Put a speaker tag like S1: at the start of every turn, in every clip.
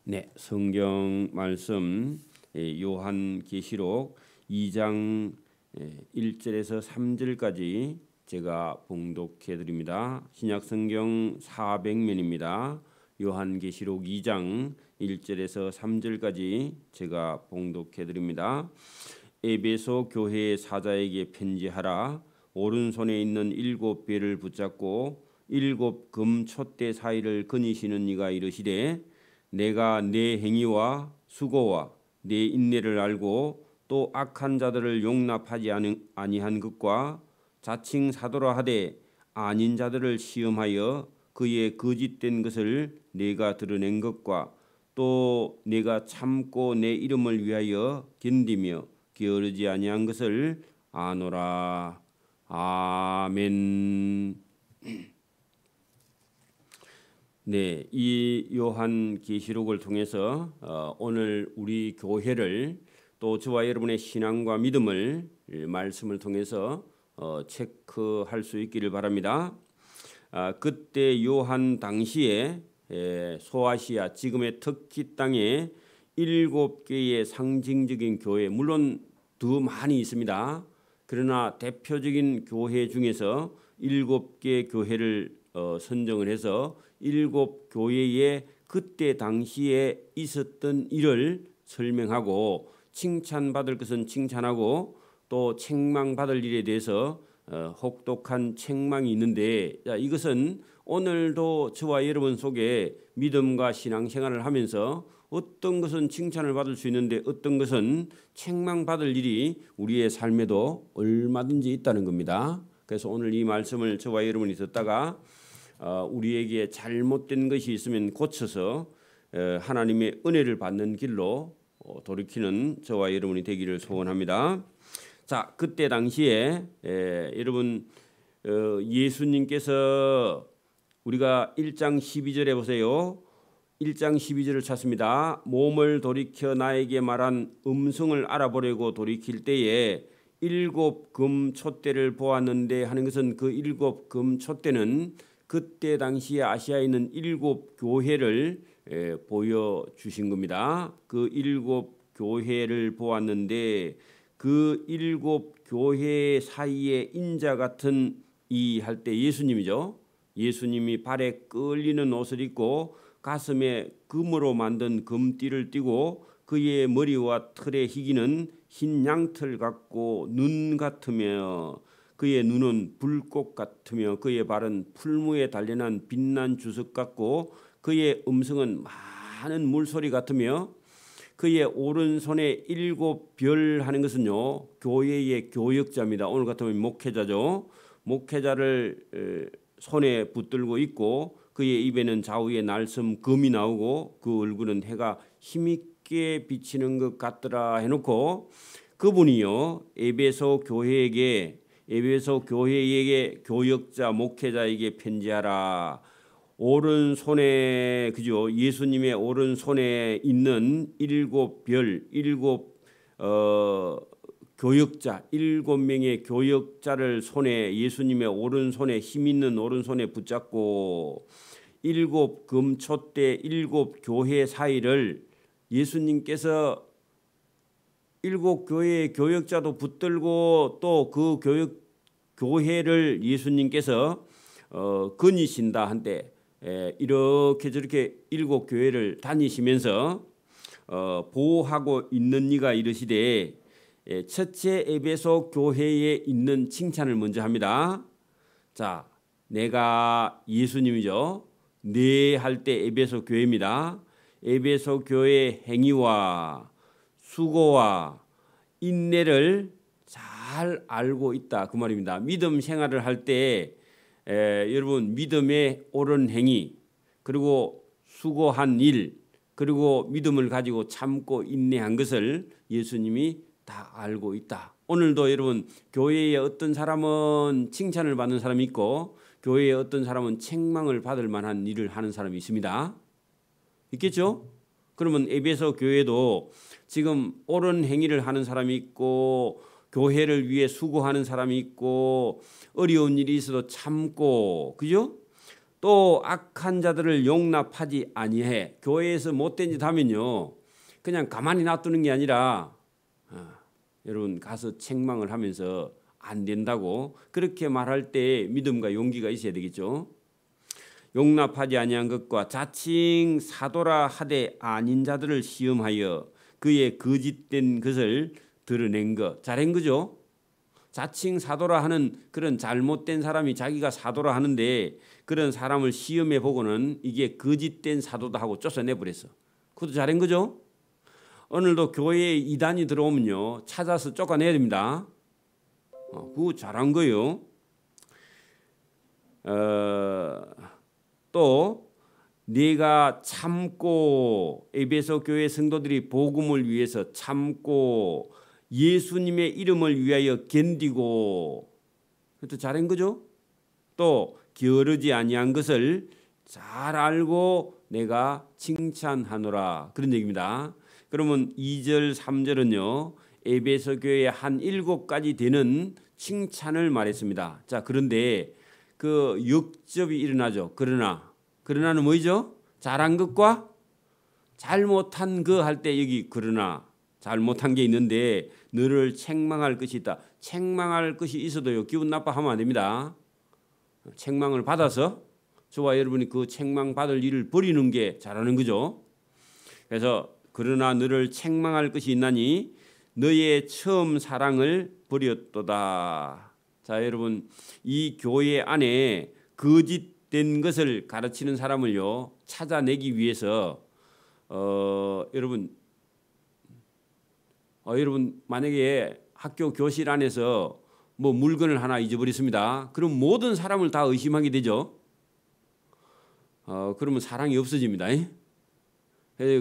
S1: 네, 성경 말씀 요한계시록 2장 1절에서 3절까지 제가 봉독해 드립니다. 신약 성경 400면입니다. 요한계시록 2장 1절에서 3절까지 제가 봉독해 드립니다. 에베소 교회의 사자에게 편지하라. 오른손에 있는 7벨을 붙잡고 7 금촛대 사이를 거니시는 이가 이르시되 내가 내 행위와 수고와 내 인내를 알고 또 악한 자들을 용납하지 아니한 것과 자칭 사도라 하되 아닌 자들을 시험하여 그의 거짓된 것을 내가 드러낸 것과 또 내가 참고 내 이름을 위하여 견디며 게으르지 아니한 것을 아노라. 아멘. 네, 이 요한계시록을 통해서 오늘 우리 교회를 또 저와 여러분의 신앙과 믿음을 말씀을 통해서 체크할 수 있기를 바랍니다. 그때 요한 당시에 소아시아 지금의 터키 땅에 7개의 상징적인 교회, 물론 더 많이 있습니다. 그러나 대표적인 교회 중에서 7개 교회를 선정을 해서 7교회의 그때 당시에 있었던 일을 설명하고 칭찬받을 것은 칭찬하고 또 책망받을 일에 대해서 혹독한 책망이 있는데, 이것은 오늘도 저와 여러분 속에 믿음과 신앙생활을 하면서 어떤 것은 칭찬을 받을 수 있는데 어떤 것은 책망받을 일이 우리의 삶에도 얼마든지 있다는 겁니다. 그래서 오늘 이 말씀을 저와 여러분이 듣다가 우리에게 잘못된 것이 있으면 고쳐서 하나님의 은혜를 받는 길로 돌이키는 저와 여러분이 되기를 소원합니다. 자, 그때 당시에 여러분 예수님께서 우리가 1장 12절에 보세요. 1장 12절을 찾습니다. 몸을 돌이켜 나에게 말한 음성을 알아보려고 돌이킬 때에 7 금촛대를 보았는데 하는 것은 그 7 금촛대는 그때 당시에 아시아에 있는 7교회를 보여주신 겁니다. 그 7교회를 보았는데 그 7교회 사이에 인자 같은 이 할 때 예수님이죠. 예수님이 발에 끌리는 옷을 입고 가슴에 금으로 만든 금띠를 띠고 그의 머리와 털의 희기는 흰 양털 같고 눈 같으며 그의 눈은 불꽃 같으며 그의 발은 풀무에 단련한 빛난 주석 같고 그의 음성은 많은 물소리 같으며 그의 오른손에 7별 하는 것은요 교회의 교역자입니다. 오늘 같으면 목회자죠. 목회자를 손에 붙들고 있고 그의 입에는 좌우에 날섬 금이 나오고 그 얼굴은 해가 힘있게 비치는 것 같더라 해놓고 그분이요 에베소 교회에게 교역자 목회자에게 편지하라. 오른손에 그죠? 예수님의 오른손에 있는 7별, 7 교역자, 7명의 교역자를 손에 예수님의 오른손에 힘 있는 오른손에 붙잡고 7 금촛대 7 교회 사이를 예수님께서 7교회의 교역자도 붙들고 또 그 교회를 예수님께서 거니신다 한때 이렇게 저렇게 7교회를 다니시면서 보호하고 있는 이가 이르시되 첫째 에베소 교회에 있는 칭찬을 먼저 합니다. 자, 내가 예수님이죠. 네 할 때 에베소 교회입니다. 에베소 교회의 행위와 수고와 인내를 잘 알고 있다 그 말입니다. 믿음 생활을 할 때 여러분 믿음의 옳은 행위 그리고 수고한 일 그리고 믿음을 가지고 참고 인내한 것을 예수님이 다 알고 있다. 오늘도 여러분 교회에 어떤 사람은 칭찬을 받는 사람이 있고 교회에 어떤 사람은 책망을 받을 만한 일을 하는 사람이 있습니다. 있겠죠? 그러면 에베소 교회도 지금 옳은 행위를 하는 사람이 있고 교회를 위해 수고하는 사람이 있고 어려운 일이 있어도 참고 그죠? 또 악한 자들을 용납하지 아니해. 교회에서 못된 짓 하면요, 그냥 가만히 놔두는 게 아니라 여러분 가서 책망을 하면서 안 된다고 그렇게 말할 때 믿음과 용기가 있어야 되겠죠. 용납하지 아니한 것과 자칭 사도라 하되 아닌 자들을 시험하여 그의 거짓된 것을 드러낸 것. 잘한 거죠. 자칭 사도라 하는 그런 잘못된 사람이 자기가 사도라 하는데 그런 사람을 시험해 보고는 이게 거짓된 사도다 하고 쫓아내버렸어. 그것도 잘한 거죠. 오늘도 교회에 이단이 들어오면요, 찾아서 쫓아내야 됩니다. 그거 잘한 거예요. 또 네가 참고, 에베소 교회 성도들이 복음을 위해서 참고 예수님의 이름을 위하여 견디고, 그것도 잘한 거죠. 또 게으르지 아니한 것을 잘 알고 내가 칭찬하노라, 그런 얘기입니다. 그러면 2절 3절은요 에베소 교회의 한 7가지 되는 칭찬을 말했습니다. 자, 그런데 그 역접이 일어나죠. 그러나는 뭐죠? 잘한 것과 잘못한 거 할 때 여기 그러나 잘못한 게 있는데 너를 책망할 것이 있다. 책망할 것이 있어도요 기분 나빠하면 안 됩니다. 책망을 받아서 저와 여러분이 그 책망 받을 일을 버리는 게 잘하는 거죠. 그래서 그러나 너를 책망할 것이 있나니 너의 처음 사랑을 버렸도다. 자, 여러분, 이 교회 안에 거짓된 것을 가르치는 사람을요 찾아내기 위해서 여러분 만약에 학교 교실 안에서 뭐 물건을 하나 잊어버렸습니다. 그럼 모든 사람을 다 의심하게 되죠. 그러면 사랑이 없어집니다.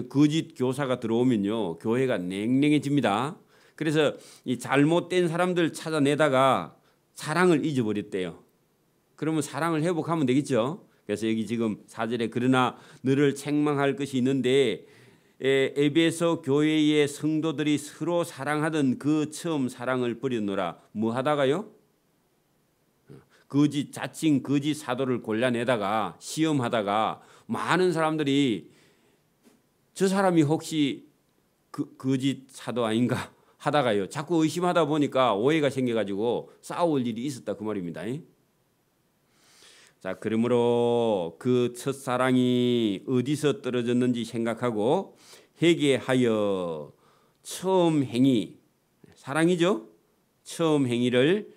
S1: 거짓 교사가 들어오면요 교회가 냉랭해집니다. 그래서 이 잘못된 사람들 찾아내다가 사랑을 잊어버렸대요. 그러면 사랑을 회복하면 되겠죠. 그래서 여기 지금 4절에 그러나 너를 책망할 것이 있는데 에베소 교회의 성도들이 서로 사랑하던 그 처음 사랑을 버렸노라. 뭐 하다가요? 자칭 거짓 사도를 골라내다가 시험하다가 많은 사람들이 저 사람이 혹시 거짓 사도 아닌가 하다가요 자꾸 의심하다 보니까 오해가 생겨가지고 싸울 일이 있었다 그 말입니다. 자, 그러므로 그 첫사랑이 어디서 떨어졌는지 생각하고 회개하여 처음 행위, 사랑이죠. 처음 행위를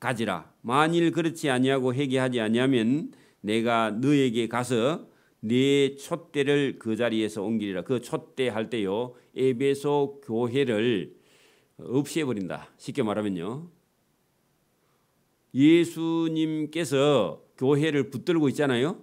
S1: 가지라. 만일 그렇지 아니하고 회개하지 아니하면 내가 너에게 가서 네 촛대를 그 자리에서 옮기리라. 그 촛대 할 때요 에베소 교회를 없애버린다. 쉽게 말하면요 예수님께서 교회를 붙들고 있잖아요.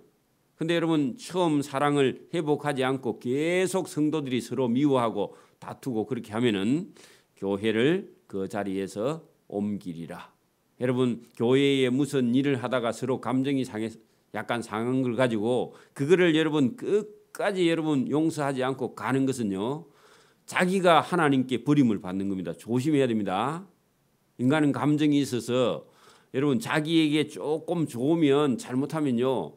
S1: 근데 여러분 처음 사랑을 회복하지 않고 계속 성도들이 서로 미워하고 다투고 그렇게 하면은 교회를 그 자리에서 옮기리라. 여러분 교회에 무슨 일을 하다가 서로 감정이 약간 상한 걸 가지고 그거를 여러분 끝까지 여러분 용서하지 않고 가는 것은요 자기가 하나님께 버림을 받는 겁니다. 조심해야 됩니다. 인간은 감정이 있어서 여러분 자기에게 조금 좋으면 잘못하면요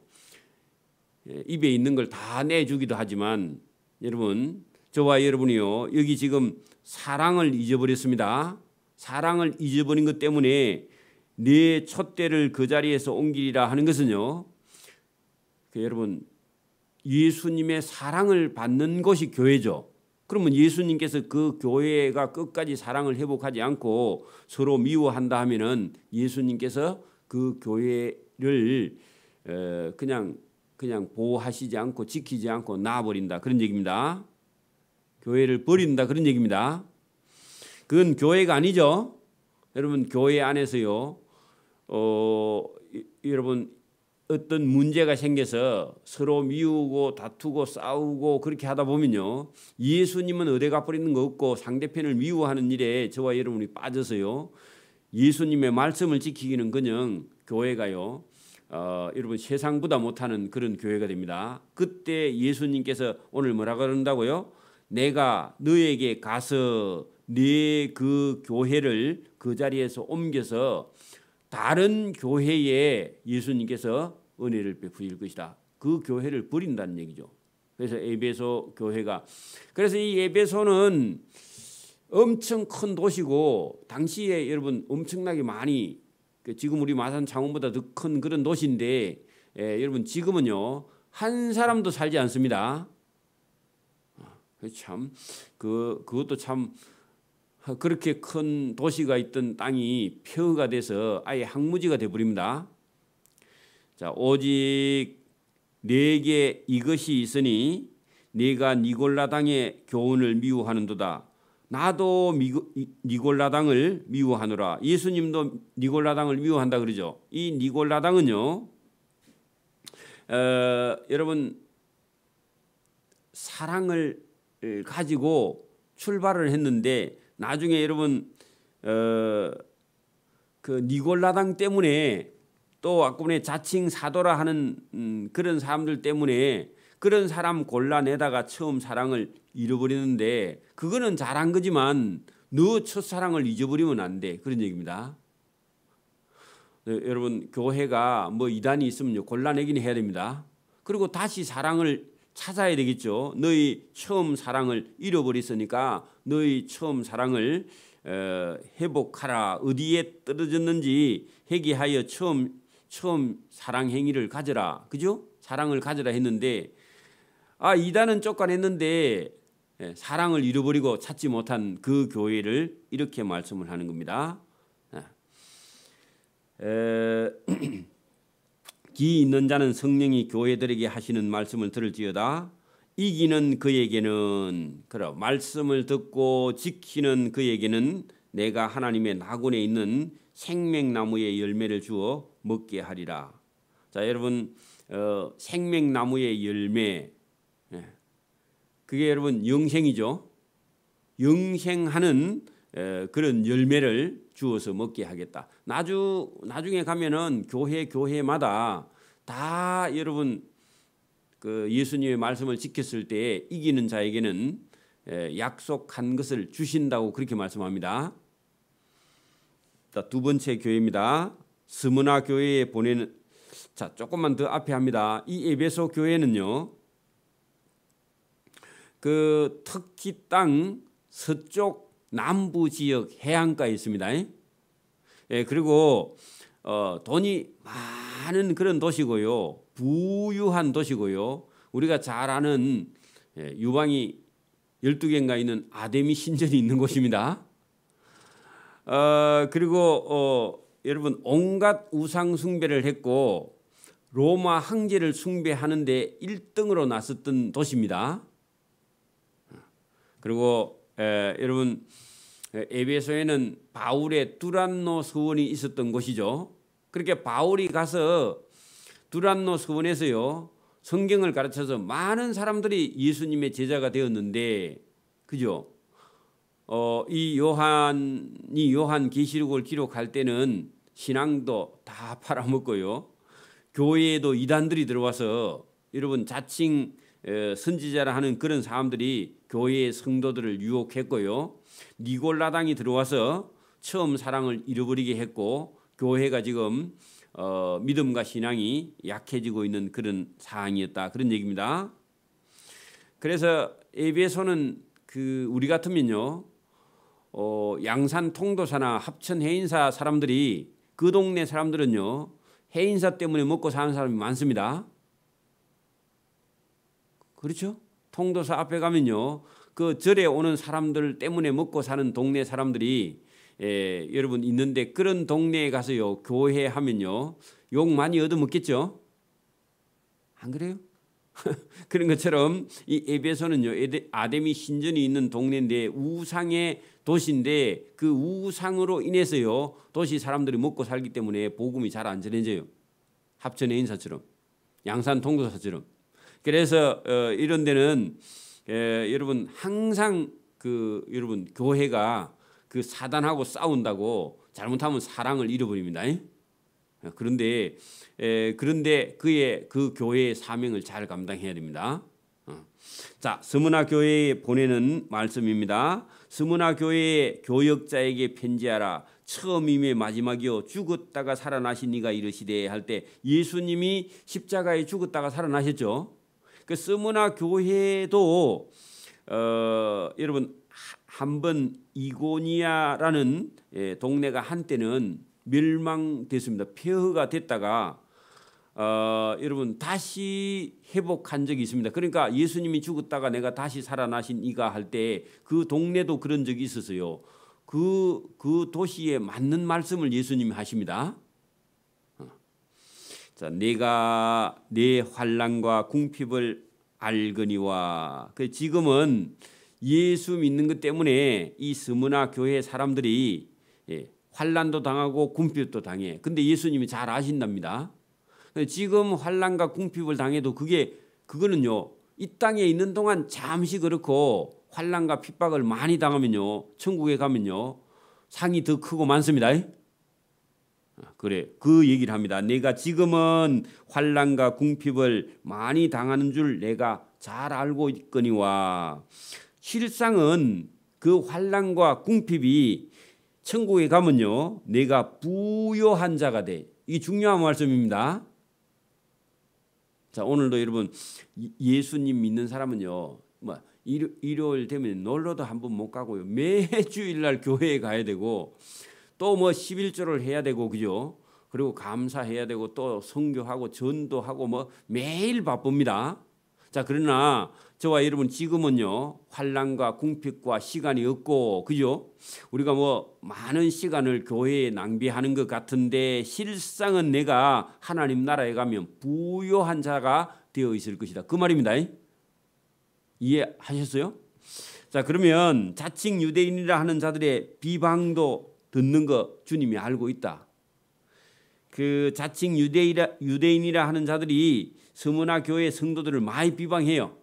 S1: 입에 있는 걸 다 내주기도 하지만 여러분 저와 여러분이요 여기 지금 사랑을 잊어버렸습니다. 사랑을 잊어버린 것 때문에 네 촛대를 그 자리에서 옮기리라 하는 것은요 여러분 예수님의 사랑을 받는 것이 교회죠. 그러면 예수님께서 그 교회가 끝까지 사랑을 회복하지 않고 서로 미워한다 하면은 예수님께서 그 교회를 그냥 보호하시지 않고 지키지 않고 놔버린다 그런 얘기입니다. 교회를 버린다 그런 얘기입니다. 그건 교회가 아니죠. 여러분 교회 안에서요 여러분 어떤 문제가 생겨서 서로 미우고 다투고 싸우고 그렇게 하다 보면요 예수님은 어디 가버리는 거 없고 상대편을 미워하는 일에 저와 여러분이 빠져서요 예수님의 말씀을 지키기는 그냥 교회가요 여러분 세상보다 못하는 그런 교회가 됩니다. 그때 예수님께서 오늘 뭐라 그런다고요? 내가 너에게 가서 네 그 교회를 그 자리에서 옮겨서 다른 교회에 예수님께서 은혜를 베푸실 것이다. 그 교회를 버린다는 얘기죠. 그래서 에베소 교회가, 그래서 이 에베소는 엄청 큰 도시고 당시에 여러분 엄청나게 많이, 지금 우리 마산 창원보다 더 큰 그런 도시인데, 여러분 지금은요 한 사람도 살지 않습니다. 참 그것도 참, 그렇게 큰 도시가 있던 땅이 폐허가 돼서 아예 황무지가 돼버립니다. 자, 오직 네게 이것이 있으니 네가 니골라당의 교훈을 미워하는도다. 나도 니골라당을 미워하노라. 예수님도 니골라당을 미워한다 그러죠. 이 니골라당은요, 여러분 사랑을 가지고 출발을 했는데 나중에 여러분 그 니골라당 때문에 또 아까 전에 자칭 사도라 하는 그런 사람들 때문에 그런 사람 골라내다가 처음 사랑을 잃어버리는데, 그거는 잘한 거지만 너 첫사랑을 잊어버리면 안 돼, 그런 얘기입니다. 네, 여러분 교회가 뭐 이단이 있으면 골라내긴 해야 됩니다. 그리고 다시 사랑을 찾아야 되겠죠. 너희 처음 사랑을 잃어버렸으니까 너희 처음 사랑을 회복하라. 어디에 떨어졌는지 회개하여 처음 사랑 행위를 가져라. 그죠? 사랑을 가져라 했는데, 이단은 쫓아냈는데 사랑을 잃어버리고 찾지 못한 그 교회를 이렇게 말씀을 하는 겁니다. 기 있는 자는 성령이 교회들에게 하시는 말씀을 들을지어다. 이기는 그에게는, 그럼 말씀을 듣고 지키는 그에게는 내가 하나님의 낙원에 있는 생명나무의 열매를 주어 먹게 하리라. 자, 여러분 생명나무의 열매, 그게 여러분 영생이죠. 영생하는 그런 열매를 주어서 먹게 하겠다. 나중에 가면은 교회마다 다 여러분 그 예수님의 말씀을 지켰을 때 이기는 자에게는 약속한 것을 주신다고 그렇게 말씀합니다. 자, 두 번째 교회입니다. 스무나 교회에 보내는, 자, 조금만 더 앞에 합니다. 이 에베소 교회는요, 그 터키 땅 서쪽 남부 지역 해안가에 있습니다. 그리고 돈이 많은 그런 도시고요, 부유한 도시고요, 우리가 잘 아는 유방이 12개인가 있는 아데미 신전이 있는 곳입니다. 그리고 여러분 온갖 우상 숭배를 했고 로마 황제를 숭배하는데 1등으로 나섰던 도시입니다. 그리고 여러분 에베소에는 바울의 두란노 서원이 있었던 곳이죠. 그렇게 바울이 가서 두란노 서원에서요 성경을 가르쳐서 많은 사람들이 예수님의 제자가 되었는데, 그죠? 이 요한 계시록을 기록할 때는 신앙도 다 팔아먹고요, 교회에도 이단들이 들어와서 여러분 자칭 선지자라 하는 그런 사람들이 교회의 성도들을 유혹했고요, 니골라당이 들어와서 처음 사랑을 잃어버리게 했고 교회가 지금 믿음과 신앙이 약해지고 있는 그런 상황이었다, 그런 얘기입니다. 그래서 에베소는 그 우리 같으면요 양산 통도사나 합천 해인사 사람들이, 그 동네 사람들은요 해인사 때문에 먹고 사는 사람이 많습니다. 그렇죠? 통도사 앞에 가면요 그 절에 오는 사람들 때문에 먹고 사는 동네 사람들이 여러분 있는데, 그런 동네에 가서요 교회 하면요 욕 많이 얻어먹겠죠? 안 그래요? 그런 것처럼 이 에베소는요 아데미 신전이 있는 동네인데 우상의 도시인데, 그 우상으로 인해서요 도시 사람들이 먹고 살기 때문에 복음이 잘 안 전해져요. 합천의 인사처럼, 양산 통도사처럼. 그래서 이런 데는 여러분 항상 그 여러분 교회가 그 사단하고 싸운다고 잘못하면 사랑을 잃어버립니다. 그런데 그의 그 교회의 사명을 잘 감당해야 됩니다. 자, 스무나 교회에 보내는 말씀입니다. 스무나 교회의 교역자에게 편지하라. 처음임의 마지막이요 죽었다가 살아나신 이가 이르시되 할 때 예수님이 십자가에 죽었다가 살아나셨죠. 그 스무나 교회도 여러분 한번 이고니아라는 동네가 한때는 멸망됐습니다. 폐허가 됐다가 여러분 다시 회복한 적이 있습니다. 그러니까 예수님이 죽었다가 내가 다시 살아나신 이가 할 때 그 동네도 그런 적이 있었어요. 그 도시에 맞는 말씀을 예수님이 하십니다. 자, 내가 내 환난과 궁핍을 알거니와. 지금은 예수 믿는 것 때문에 이 스무나 교회 사람들이 환난도 당하고 궁핍도 당해. 근데 예수님이 잘 아신답니다. 지금 환난과 궁핍을 당해도 그거는요 이 땅에 있는 동안 잠시 그렇고 환난과 핍박을 많이 당하면요 천국에 가면요 상이 더 크고 많습니다. 그래 그 얘기를 합니다. 내가 지금은 환난과 궁핍을 많이 당하는 줄 내가 잘 알고 있거니와. 실상은 그 환난과 궁핍이 천국에 가면요 내가 부요한 자가 돼. 이게 중요한 말씀입니다. 자, 오늘도 여러분 예수님 믿는 사람은요 일요일 되면 놀러도 한번 못 가고요 매주일날 교회에 가야 되고 또 11조를 해야 되고 그죠? 그리고 감사해야 되고 또 선교하고 전도하고 매일 바쁩니다. 자, 그러나 저와 여러분 지금은요 환난과 궁핍과 시간이 없고 그죠? 우리가 많은 시간을 교회에 낭비하는 것 같은데 실상은 내가 하나님 나라에 가면 부요한 자가 되어 있을 것이다. 그 말입니다. 이해하셨어요? 자, 그러면 자칭 유대인이라 하는 자들의 비방도 듣는 거 주님이 알고 있다. 그 자칭 유대인이라 하는 자들이 스무나 교회 성도들을 많이 비방해요.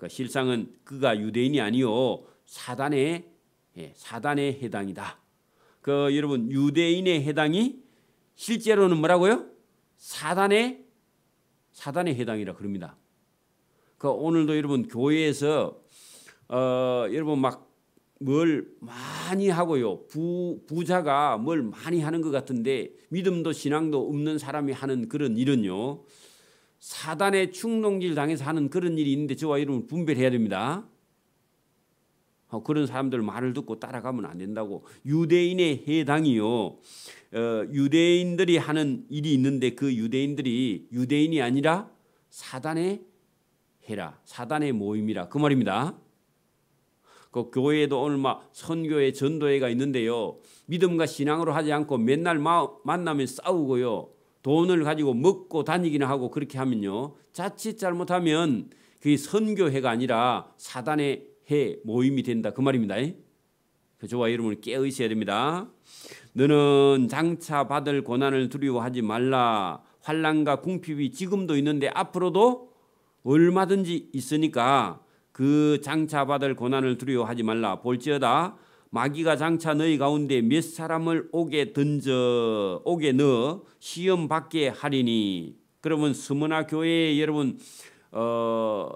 S1: 실상은 그가 유대인이 아니요 사단의 해당이다. 여러분 유대인의 해당이 실제로는 뭐라고요? 사단의 해당이라 그럽니다. 오늘도 여러분 교회에서 여러분 뭘 많이 하고요 부자가 뭘 많이 하는 것 같은데 믿음도 신앙도 없는 사람이 하는 그런 일은요 사단의 충동질 당해서 하는 그런 일이 있는데 저와 여러분 분별해야 됩니다. 그런 사람들 말을 듣고 따라가면 안 된다고. 유대인의 해당이요 유대인들이 하는 일이 있는데 그 유대인들이 유대인이 아니라 사단의 해라, 사단의 모임이라 그 말입니다. 그 교회에도 오늘 선교회 전도회가 있는데요 믿음과 신앙으로 하지 않고 맨날 만나면 싸우고요 돈을 가지고 먹고 다니기는 하고 그렇게 하면요 자칫 잘못하면 그게 선교회가 아니라 사단의 해 모임이 된다 그 말입니다. 저와 여러분은 깨어 있어야 됩니다. 너는 장차 받을 고난을 두려워하지 말라. 환난과 궁핍이 지금도 있는데 앞으로도 얼마든지 있으니까 그 장차 받을 고난을 두려워하지 말라. 볼지어다 마귀가 장차 너희 가운데 몇 사람을 오게 넣어 시험 받게 하리니. 그러면 스무나 교회에 여러분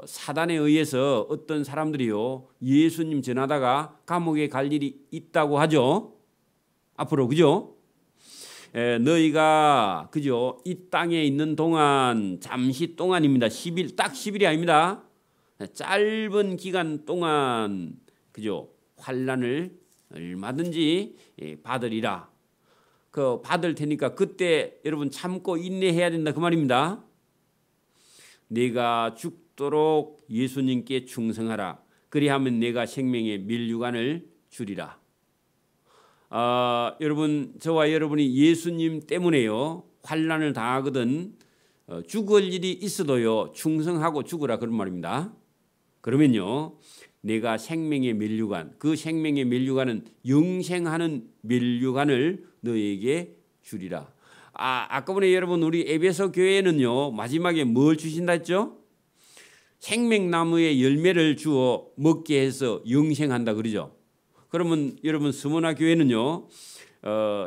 S1: 사단에 의해서 어떤 사람들이요 예수님 전하다가 감옥에 갈 일이 있다고 하죠. 앞으로 그죠? 너희가 그죠 이 땅에 있는 동안 잠시 동안입니다. 10일 딱 10일이 아닙니다. 짧은 기간 동안 그죠 환난을 얼마든지 받으리라. 받을 테니까 그때 여러분 참고 인내해야 된다 그 말입니다. 내가 죽도록 예수님께 충성하라. 그리하면 내가 생명의 면류관을 주리라. 여러분 저와 여러분이 예수님 때문에요 환난을 당하거든 죽을 일이 있어도요 충성하고 죽으라 그런 말입니다. 그러면요 내가 생명의 면류관, 그 생명의 면류관은 영생하는 면류관을 너에게 주리라. 아까 전에 여러분 우리 에베소 교회는요 마지막에 뭘 주신다 했죠? 생명나무의 열매를 주어 먹게 해서 영생한다 그러죠. 그러면 여러분 스무나 교회는요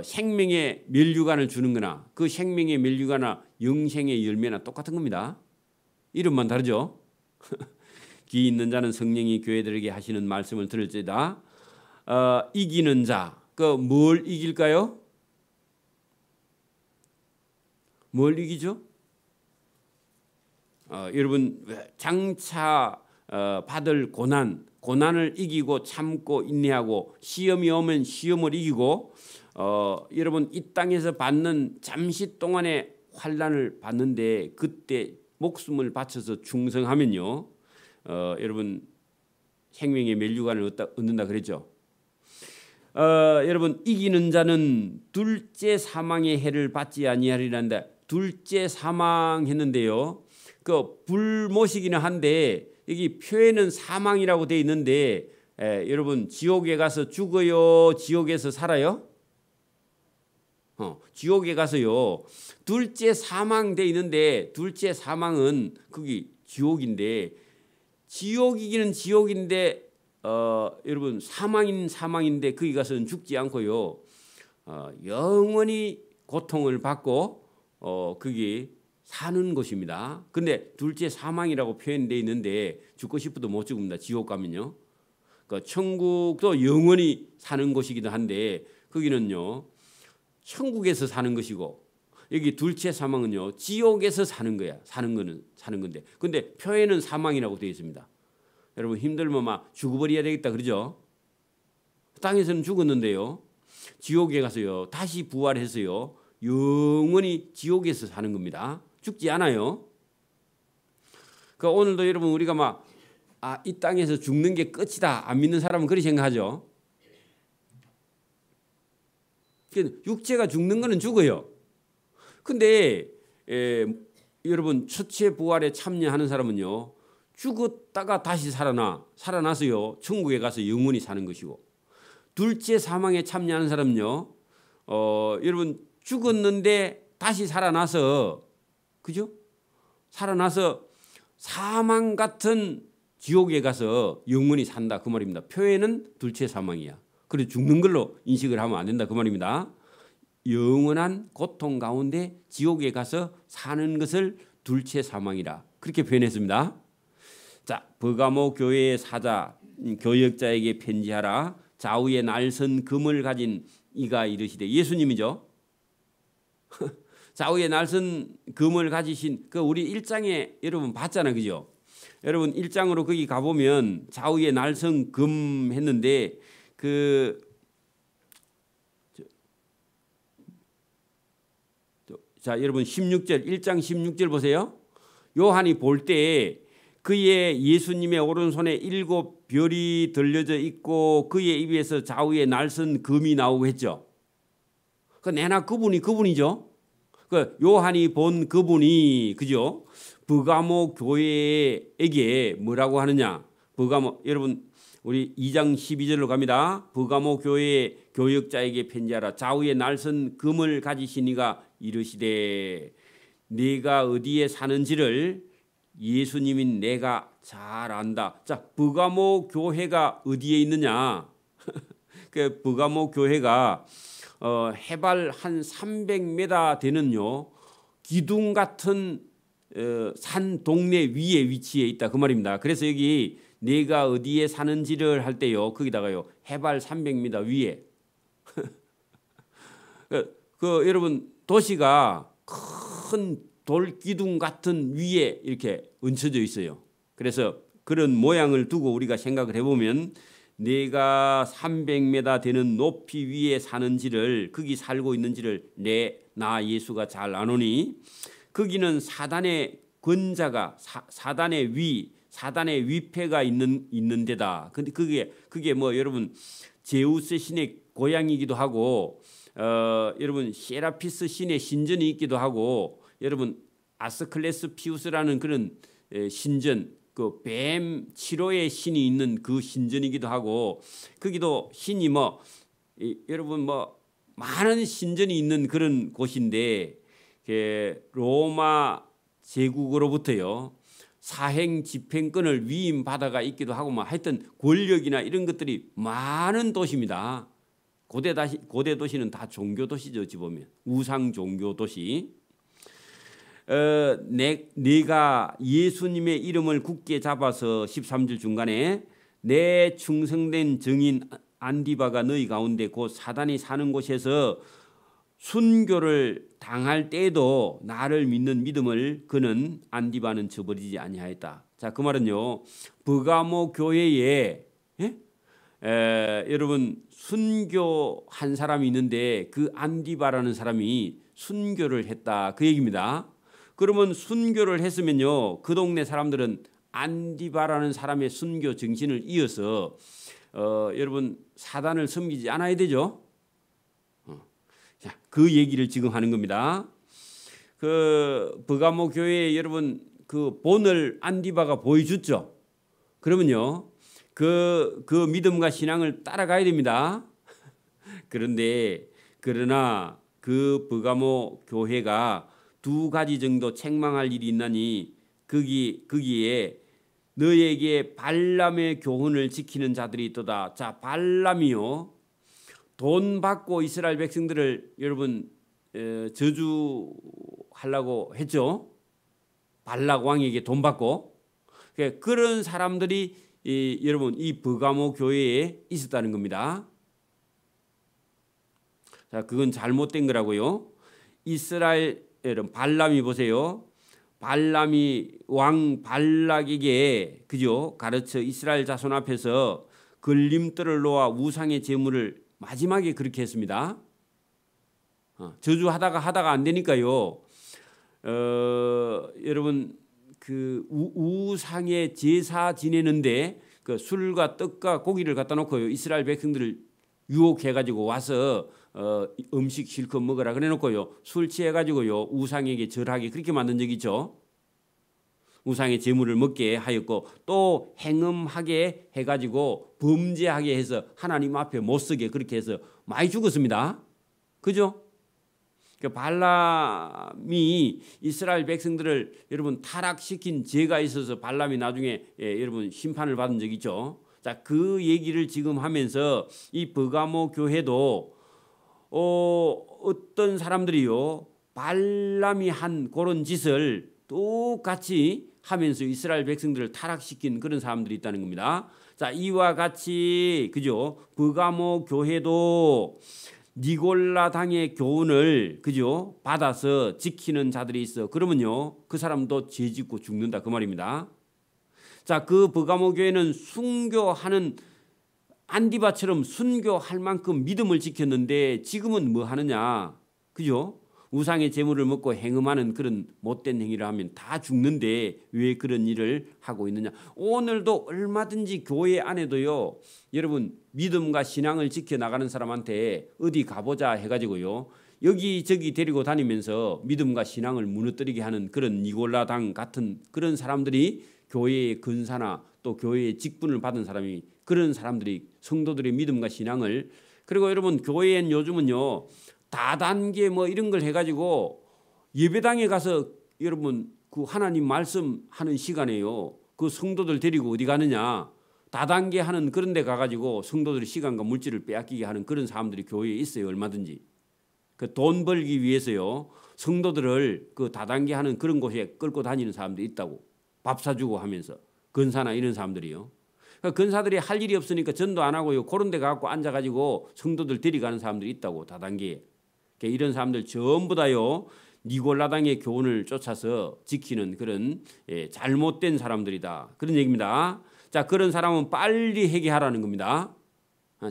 S1: 생명의 면류관을 주는 거나 그 생명의 면류관이나 영생의 열매나 똑같은 겁니다. 이름만 다르죠. 귀 있는 자는 성령이 교회들에게 하시는 말씀을 들을지다. 이기는 자 그 뭘 이길까요? 뭘 이기죠? 여러분 장차 받을 고난을 이기고 참고 인내하고 시험이 오면 시험을 이기고 여러분 이 땅에서 받는 잠시 동안의 환난을 받는데 그때 목숨을 바쳐서 충성하면요 여러분 생명의 멸류관을 얻는다 그랬죠. 여러분 이기는 자는 둘째 사망의 해를 받지 아니하리란다. 둘째 사망했는데요. 그 불모시기는 한데 여기 표에는 사망이라고 돼 있는데 여러분 지옥에 가서 죽어요? 지옥에서 살아요? 지옥에 가서요. 둘째 사망 돼 있는데 둘째 사망은 거기 지옥인데 지옥이기는 지옥인데 여러분 사망인데 거기 가서는 죽지 않고요. 영원히 고통을 받고 거기 사는 것입니다. 근데 둘째 사망이라고 표현되어 있는데 죽고 싶어도 못 죽습니다. 지옥 가면요. 그러니까 천국도 영원히 사는 곳이기도 한데 거기는요. 천국에서 사는 것이고 여기 둘째 사망은요. 지옥에서 사는 거야. 사는 건데. 근데 표에는 사망이라고 되어 있습니다. 여러분 힘들면 막 죽어버려야 되겠다 그러죠. 땅에서는 죽었는데요. 지옥에 가서요. 다시 부활해서요. 영원히 지옥에서 사는 겁니다. 죽지 않아요. 그러니까 오늘도 여러분 우리가 막 이 땅에서 죽는 게 끝이다 안 믿는 사람은 그렇게 생각하죠. 육체가 죽는 거는 죽어요. 근데 여러분 첫째 부활에 참여하는 사람은요. 죽었다가 다시 살아나서요. 천국에 가서 영원히 사는 것이고 둘째 사망에 참여하는 사람은요. 여러분 죽었는데 다시 살아나서 그죠? 살아나서 사망 같은 지옥에 가서 영원히 산다 그 말입니다. 표에는 둘째 사망이야. 그래서 죽는 걸로 인식을 하면 안 된다 그 말입니다. 영원한 고통 가운데 지옥에 가서 사는 것을 둘째 사망이라 그렇게 표현했습니다. 자, 버가모 교회의 사자 교역자에게 편지하라. 좌우에 날선 금을 가진 이가 이르시되 예수님이죠. 좌우에 날선 금을 가지신 그 우리 1장에 여러분 봤잖아요. 그죠? 여러분 1장으로 거기 가보면 좌우에 날선 금 했는데 자 여러분 16절 1장 16절 보세요. 요한이 볼 때 그의 예수님의 오른손에 7 별이 들려져 있고 그의 입에서 좌우에 날선 금이 나오고 했죠. 그 내나 그분이죠. 그 요한이 본 그분이 그죠? 버가모 교회에게 뭐라고 하느냐? 버가모 여러분 우리 2장 12절로 갑니다. 버가모 교회의 교역자에게 편지하라. 좌우에 날선 금을 가지신 이가 이르시되 네가 어디에 사는지를 예수님인 내가 잘 안다. 자, 버가모 교회가 어디에 있느냐? 그 버가모 교회가 해발 한 300m 되는요 기둥 같은 산 동네 위에 위치해 있다 그 말입니다. 그래서 여기 내가 어디에 사는지를 할 때요 거기다가요 해발 300m 위에 그 여러분 도시가 큰 돌기둥 같은 위에 이렇게 얹혀져 있어요. 그래서 그런 모양을 두고 우리가 생각을 해보면 내가 300m 되는 높이 위에 사는지를 거기 살고 있는지를 나 예수가 잘 아노니 거기는 사단의 권자가 사단의 위패가 있는 데다. 근데 그게 뭐 여러분 제우스 신의 고향이기도 하고 여러분 세라피스 신의 신전이 있기도 하고 여러분 아스클레스 피우스라는 그런 신전 그 뱀 치료의 신이 있는 그 신전이기도 하고 거기도 신이 여러분 많은 신전이 있는 그런 곳인데 로마 제국으로부터요 사행 집행권을 위임받아가 있기도 하고 하여튼 권력이나 이런 것들이 많은 도시입니다. 고대 도시는 다 종교 도시죠. 어찌 보면 우상 종교 도시. 내가 예수님의 이름을 굳게 잡아서 13절 중간에 내 충성된 증인 안디바가 너희 가운데 곧 사단이 사는 곳에서 순교를 당할 때에도 나를 믿는 믿음을 그는 안디바는 저버리지 아니하였다. 자, 그 말은요, 버가모 교회에 여러분 순교한 사람이 있는데 그 안디바라는 사람이 순교를 했다, 그 얘기입니다. 그러면 순교를 했으면요, 그 동네 사람들은 안디바라는 사람의 순교 정신을 이어서 여러분 사단을 섬기지 않아야 되죠. 자, 그 얘기를 지금 하는 겁니다. 그 버가모 교회에 여러분 그 본을 안디바가 보여줬죠. 그러면요, 그 믿음과 신앙을 따라가야 됩니다. 그러나 그 버가모 교회가 두 가지 정도 책망할 일이 있나니 거기에 너에게 발람의 교훈을 지키는 자들이 있도다. 자, 발람이요, 돈 받고 이스라엘 백성들을 여러분 저주하려고 했죠. 발락 왕에게 돈 받고. 그런 사람들이 여러분 이 버가모 교회에 있었다는 겁니다. 자, 그건 잘못된 거라고요. 이스라엘 여러분 발람이 보세요. 발람이 왕 발락에게 그죠, 가르쳐 이스라엘 자손 앞에서 걸림돌을 놓아 우상의 제물을 마지막에 그렇게 했습니다. 저주하다가 안 되니까요. 여러분 그 우상의 제사 지내는데 그 술과 떡과 고기를 갖다 놓고요, 이스라엘 백성들을 유혹해가지고 와서 음식 실컷 먹으라 그래놓고요, 술 취해가지고요 우상에게 절하게 그렇게 만든 적이 있죠. 우상의 제물을 먹게 하였고 또 행음하게 해가지고 범죄하게 해서 하나님 앞에 못 서게 그렇게 해서 많이 죽었습니다. 그죠? 발람이 이스라엘 백성들을 여러분 타락시킨 죄가 있어서 발람이 나중에 여러분 심판을 받은 적이 있죠. 자, 그 얘기를 지금 하면서 이 버가모 교회도 어떤 사람들이요 발람이 한 그런 짓을 똑같이 하면서 이스라엘 백성들을 타락시킨 그런 사람들이 있다는 겁니다. 자, 이와 같이 그죠, 버가모 교회도 니골라 당의 교훈을 그죠 받아서 지키는 자들이 있어. 그러면요 그 사람도 죄짓고 죽는다, 그 말입니다. 자, 그 버가모 교회는 순교하는 안디바처럼 순교할 만큼 믿음을 지켰는데 지금은 뭐 하느냐, 그죠? 우상의 제물을 먹고 행음하는 그런 못된 행위를 하면 다 죽는데 왜 그런 일을 하고 있느냐. 오늘도 얼마든지 교회 안에도요 여러분 믿음과 신앙을 지켜나가는 사람한테 어디 가보자 해가지고요 여기저기 데리고 다니면서 믿음과 신앙을 무너뜨리게 하는 그런 니골라당 같은 그런 사람들이 교회의 근사나 또 교회의 직분을 받은 사람이, 그런 사람들이 성도들의 믿음과 신앙을, 그리고 여러분 교회엔 요즘은요 다단계 뭐 이런 걸 해가지고 예배당에 가서 여러분 그 하나님 말씀하는 시간에요 그 성도들 데리고 어디 가느냐, 다단계 하는 그런 데 가가지고 성도들의 시간과 물질을 빼앗기게 하는 그런 사람들이 교회에 있어요. 얼마든지 그 돈 벌기 위해서요 성도들을 그 다단계 하는 그런 곳에 끌고 다니는 사람들이 있다고. 밥 사주고 하면서 근사나 이런 사람들이요. 그러니까 근사들이 할 일이 없으니까 전도 안 하고요 그런 데 가고 앉아가지고 성도들 데려가는 사람들이 있다고, 다단계에. 이런 사람들 전부 다요 니골라당의 교훈을 쫓아서 지키는 그런 잘못된 사람들이다, 그런 얘기입니다. 자, 그런 사람은 빨리 회개하라는 겁니다.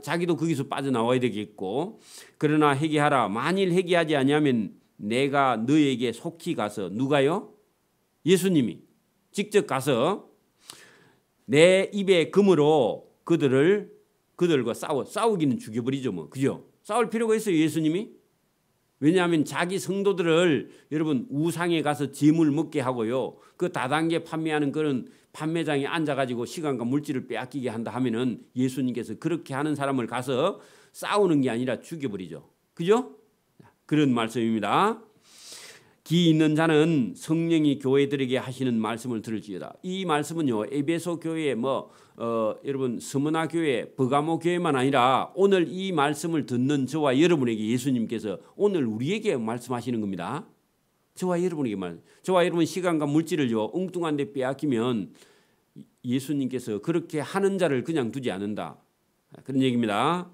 S1: 자기도 거기서 빠져나와야 되겠고, 그러나 회개하라. 만일 회개하지 아니하면 내가 너에게 속히 가서, 누가요? 예수님이 직접 가서 내 입에 금으로 그들과 싸우기는 죽여버리죠 뭐, 그죠? 싸울 필요가 있어요 예수님이? 왜냐하면 자기 성도들을 여러분 우상에 가서 제물 먹게 하고요 그 다단계 판매하는 그런 판매장에 앉아가지고 시간과 물질을 빼앗기게 한다 하면은 예수님께서 그렇게 하는 사람을 가서 싸우는 게 아니라 죽여버리죠, 그죠? 그런 말씀입니다. 기 있는 자는 성령이 교회들에게 하시는 말씀을 들을지어다. 이 말씀은요 에베소 교회 여러분 스무나 교회, 버가모 교회만 아니라 오늘 이 말씀을 듣는 저와 여러분에게 예수님께서 오늘 우리에게 말씀하시는 겁니다. 저와 여러분에게 저와 여러분 시간과 물질을요 엉뚱한 데 빼앗기면 예수님께서 그렇게 하는 자를 그냥 두지 않는다. 그런 얘기입니다.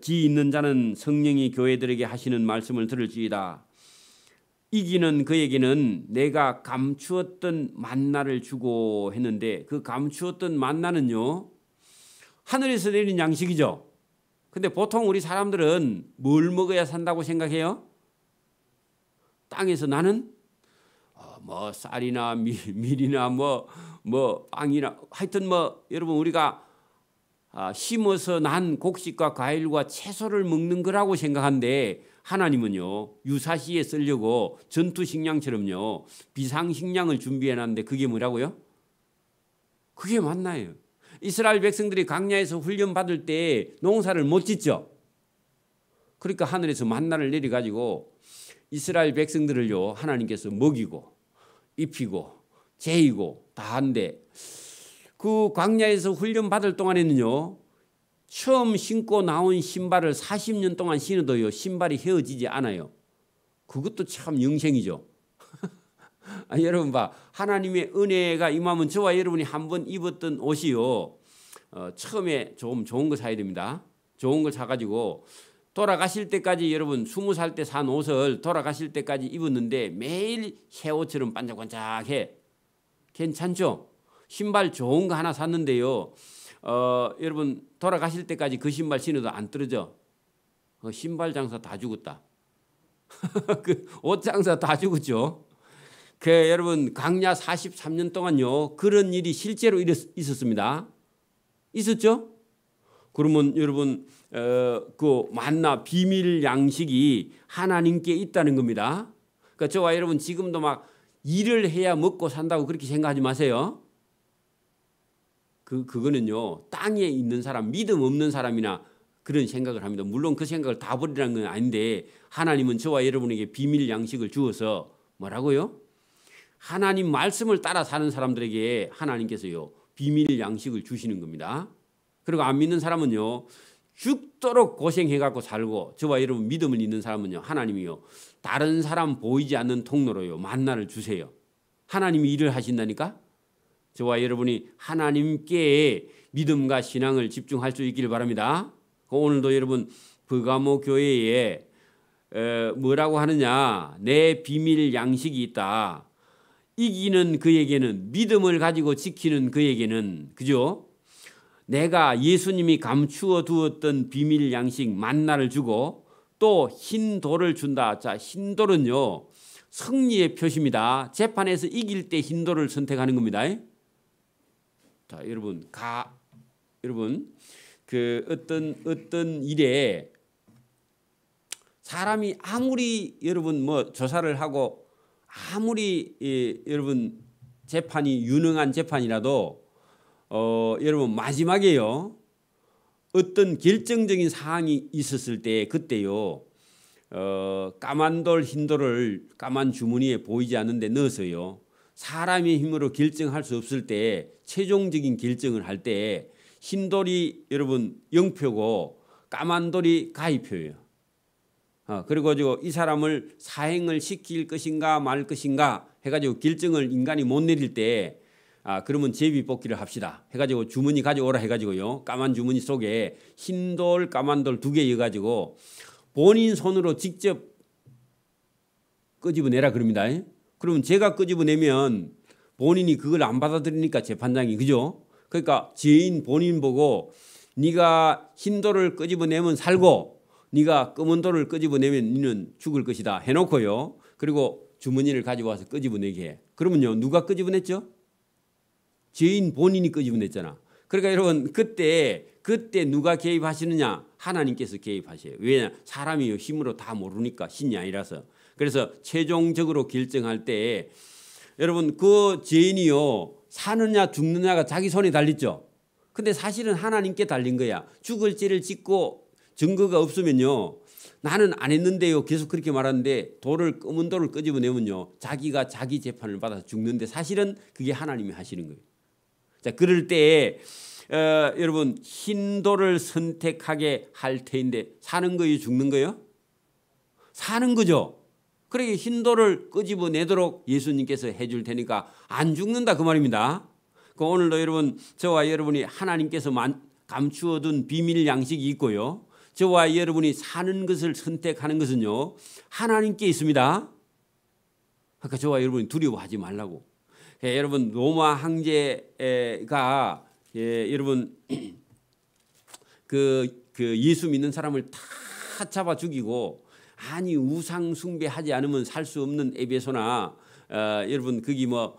S1: 기 있는 자는 성령이 교회들에게 하시는 말씀을 들을지이다. 이기는 그에게는 내가 감추었던 만나를 주고 했는데, 그 감추었던 만나는요, 하늘에서 내린 양식이죠. 근데 보통 우리 사람들은 뭘 먹어야 산다고 생각해요? 땅에서 나는 뭐 쌀이나 밀이나 뭐 빵이나 하여튼 뭐 여러분 우리가 심어서 난 곡식과 과일과 채소를 먹는 거라고 생각하는데, 하나님은요 유사시에 쓰려고 전투식량처럼요 비상식량을 준비해놨는데 그게 뭐라고요? 그게 만나예요. 이스라엘 백성들이 광야에서 훈련 받을 때 농사를 못 짓죠. 그러니까 하늘에서 만나를 내려가지고 이스라엘 백성들을요 하나님께서 먹이고 입히고 재이고 다 한데, 그 광야에서 훈련 받을 동안에는요 처음 신고 나온 신발을 40년 동안 신어도요 신발이 헤어지지 않아요. 그것도 참 영생이죠. 여러분 봐, 하나님의 은혜가 임하면 저와 여러분이 한번 입었던 옷이요 처음에 좀 좋은 거 사야 됩니다. 좋은 걸 사가지고 돌아가실 때까지, 여러분 20살 때 산 옷을 돌아가실 때까지 입었는데 매일 새 옷처럼 반짝반짝해. 괜찮죠? 신발 좋은 거 하나 샀는데요 여러분 돌아가실 때까지 그 신발 신어도 안 떨어져. 신발 장사 다 죽었다. 그 옷 장사 다 죽었죠. 그 여러분 광야 43년 동안요 그런 일이 실제로 있었습니다. 있었죠? 그러면 여러분 그 만나 비밀 양식이 하나님께 있다는 겁니다. 그러니까 저와 여러분 지금도 막 일을 해야 먹고 산다고 그렇게 생각하지 마세요. 그거는요 땅에 있는 사람, 믿음 없는 사람이나 그런 생각을 합니다. 물론 그 생각을 다 버리라는 건 아닌데, 하나님은 저와 여러분에게 비밀 양식을 주어서 뭐라고요? 하나님 말씀을 따라 사는 사람들에게 하나님께서요 비밀 양식을 주시는 겁니다. 그리고 안 믿는 사람은요 죽도록 고생해갖고 살고, 저와 여러분 믿음을 있는 사람은요 하나님이요 다른 사람 보이지 않는 통로로요 만나를 주세요. 하나님이 일을 하신다니까. 저와 여러분이 하나님께 믿음과 신앙을 집중할 수 있기를 바랍니다. 오늘도 여러분 버가모 교회에 뭐라고 하느냐, 내 비밀 양식이 있다. 이기는 그에게는, 믿음을 가지고 지키는 그에게는, 그죠? 내가 예수님이 감추어 두었던 비밀 양식 만나를 주고 또 흰 돌을 준다. 자, 흰 돌은요 승리의 표시입니다. 재판에서 이길 때 흰 돌을 선택하는 겁니다. 자, 여러분 그 어떤 일에 사람이 아무리 여러분 뭐 조사를 하고 아무리 여러분 재판이 유능한 재판이라도 여러분 마지막에요 어떤 결정적인 사항이 있었을 때 그때요 까만 돌 흰 돌을 까만 주머니에 보이지 않는 데 넣어서요 사람의 힘으로 결정할 수 없을 때 최종적인 결정을 할 때 흰 돌이 여러분 0표고 까만 돌이 가위표예요. 그리고 이 사람을 사행을 시킬 것인가 말 것인가 해가지고 결정을 인간이 못 내릴 때 그러면 제비 뽑기를 합시다 해가지고 주머니 가져오라 해가지고요 까만 주머니 속에 흰 돌 까만 돌 2개 넣어가지고 본인 손으로 직접 끄집어내라 그럽니다. 그러면 제가 끄집어내면 본인이 그걸 안 받아들이니까 재판장이, 그죠? 그러니까 죄인 본인 보고 네가 흰 돌을 끄집어내면 살고 네가 검은 돌을 끄집어내면 너는 죽을 것이다 해놓고요. 그리고 주머니를 가져와서 끄집어내게 해. 그러면요 누가 끄집어냈죠? 죄인 본인이 끄집어냈잖아. 그러니까 여러분 그때 누가 개입하시느냐? 하나님께서 개입하셔요. 왜냐? 사람이 힘으로 다 모르니까, 신이 아니라서. 그래서 최종적으로 결정할 때 여러분 그 죄인이요 사느냐 죽느냐가 자기 손에 달렸죠. 근데 사실은 하나님께 달린 거야. 죽을 죄를 짓고 증거가 없으면요 나는 안 했는데요 계속 그렇게 말하는데 검은 돌을 끄집어내면요 자기가 자기 재판을 받아서 죽는데 사실은 그게 하나님이 하시는 거예요. 자, 그럴 때 여러분 흰 돌을 선택하게 할 테인데 사는 거예요 죽는 거예요? 사는 거죠. 그러게 흰 돌을 끄집어내도록 예수님께서 해줄 테니까 안 죽는다 그 말입니다. 오늘도 여러분 저와 여러분이 하나님께서 감추어둔 비밀 양식이 있고요. 저와 여러분이 사는 것을 선택하는 것은요, 하나님께 있습니다. 그러니까 저와 여러분이 두려워하지 말라고. 여러분 로마 황제가 여러분 그 예수 믿는 사람을 다 잡아 죽이고, 아니 우상 숭배하지 않으면 살 수 없는 에베소나 여러분 거기 뭐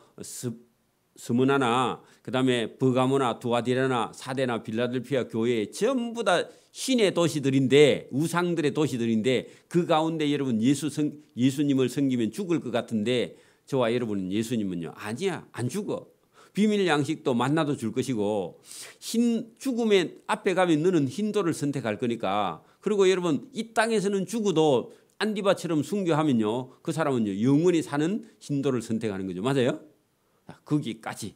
S1: 스무나나 그다음에 버가모나 두아디라나 사데나 빌라델피아 교회 전부 다 신의 도시들인데, 우상들의 도시들인데, 그 가운데 여러분 예수님을 섬기면 죽을 것 같은데, 저와 여러분은 예수님은요, 아니야, 안 죽어. 비밀 양식도 만나도 줄 것이고, 죽음의 앞에 가면 너는 흰돌을 선택할 거니까. 그리고 여러분 이 땅에서는 죽어도 안디바처럼 순교하면요, 그 사람은요 영원히 사는 흰돌을 선택하는 거죠. 맞아요? 거기까지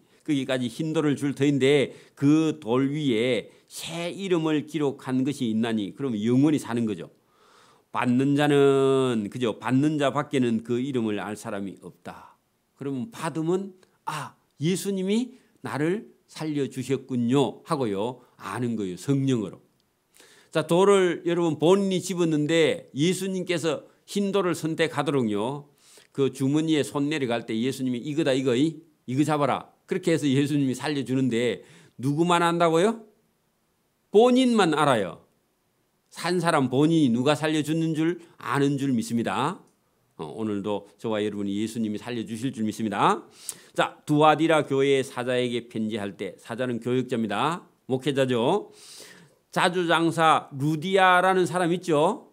S1: 흰돌을 줄 터인데, 그 돌 위에 새 이름을 기록한 것이 있나니, 그러면 영원히 사는 거죠. 받는 자는 그죠, 받는 자 밖에는 그 이름을 알 사람이 없다. 그러면 받으면 예수님이 나를 살려주셨군요 하고요 아는 거예요, 성령으로. 자, 돌을 여러분 본인이 집었는데 예수님께서 흰 돌을 선택하도록요, 그 주머니에 손 내려갈 때 예수님이 이거다 이거 잡아라, 그렇게 해서 예수님이 살려주는데, 누구만 안다고요? 본인만 알아요. 산 사람 본인이 누가 살려주는 줄 아는 줄 믿습니다. 오늘도 저와 여러분이 예수님이 살려주실 줄 믿습니다. 자, 두아디라 교회의 사자에게 편지할 때, 사자는 교역자입니다. 목회자죠. 자주장사 루디아라는 사람 있죠.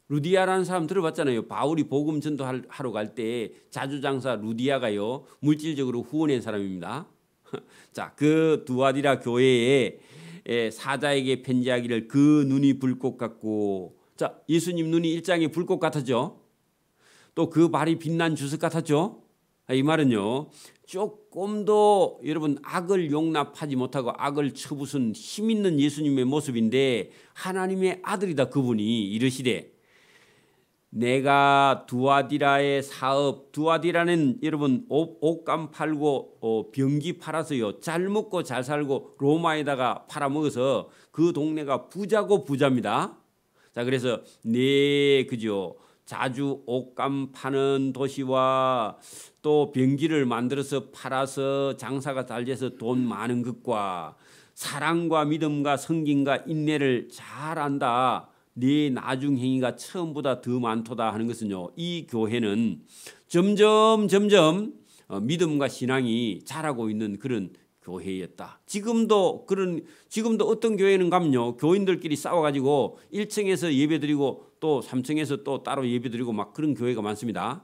S1: 루디아라는 사람 들어봤잖아요. 바울이 복음 전도하러 갈 때 자주장사 루디아가요 물질적으로 후원한 사람입니다. 자, 그 두아디라 교회에 사자에게 편지하기를 그 눈이 불꽃 같고, 자, 예수님 눈이 일장의 불꽃 같았죠. 또 그 발이 빛난 주석 같았죠. 이 말은요, 조금도 여러분 악을 용납하지 못하고 악을 쳐부순 힘 있는 예수님의 모습인데, 하나님의 아들이다 그분이. 이르시되 내가 두아디라의 사업, 두아디라는 여러분 옷감 팔고 병기 팔아서요 잘 먹고 잘 살고 로마에다가 팔아먹어서 그 동네가 부자고 부자입니다. 자, 그래서 그죠, 자주 옷감 파는 도시와 또 병기를 만들어서 팔아서 장사가 잘 돼서 돈 많은 것과 사랑과 믿음과 성김과 인내를 잘 안다, 네 나중 행위가 처음보다 더 많도다 하는 것은요, 이 교회는 점점 믿음과 신앙이 자라고 있는 그런 교회였다. 지금도 어떤 교회는 가면요, 교인들끼리 싸워가지고 1층에서 예배드리고 또 3층에서 또 따로 예배드리고 막 그런 교회가 많습니다.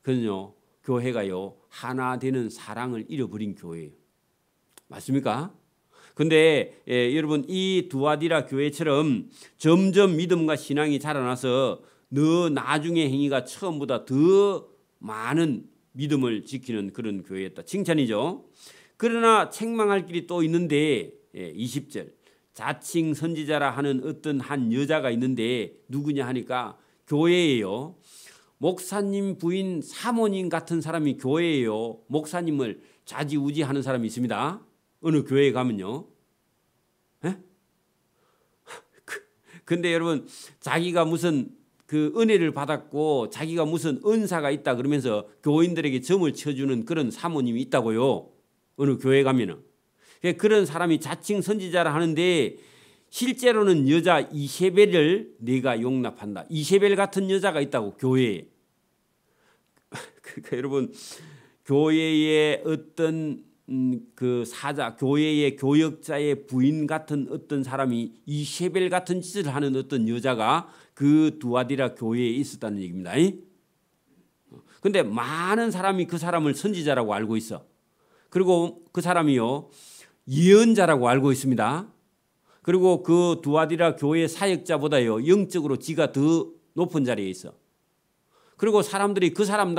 S1: 그는요, 교회가요 하나 되는 사랑을 잃어버린 교회예요. 맞습니까? 근데 여러분 이 두아디라 교회처럼 점점 믿음과 신앙이 자라나서 너 나중의 행위가 처음보다 더 많은 믿음을 지키는 그런 교회였다. 칭찬이죠. 그러나 책망할 길이 또 있는데 20절 자칭 선지자라 하는 어떤 한 여자가 있는데, 누구냐 하니까 교회예요. 목사님 부인 사모님 같은 사람이 교회예요. 목사님을 좌지우지하는 사람이 있습니다. 어느 교회에 가면요. 근데 여러분 자기가 무슨 그 은혜를 받았고 자기가 무슨 은사가 있다 그러면서 교인들에게 점을 쳐주는 그런 사모님이 있다고요. 어느 교회 가면은. 그런 사람이 자칭 선지자라 하는데 실제로는 여자 이세벨을 내가 용납한다. 이세벨 같은 여자가 있다고 교회에. 그러니까 여러분 교회의 어떤 그 사자, 교회의 교역자의 부인 같은 어떤 사람이 이세벨 같은 짓을 하는 어떤 여자가 그 두아디라 교회에 있었다는 얘기입니다. 근데 많은 사람이 그 사람을 선지자라고 알고 있어. 그리고 그 사람이요 예언자라고 알고 있습니다. 그리고 그 두아디라 교회 사역자보다요 영적으로 지가 더 높은 자리에 있어. 그리고 사람들이 그 사람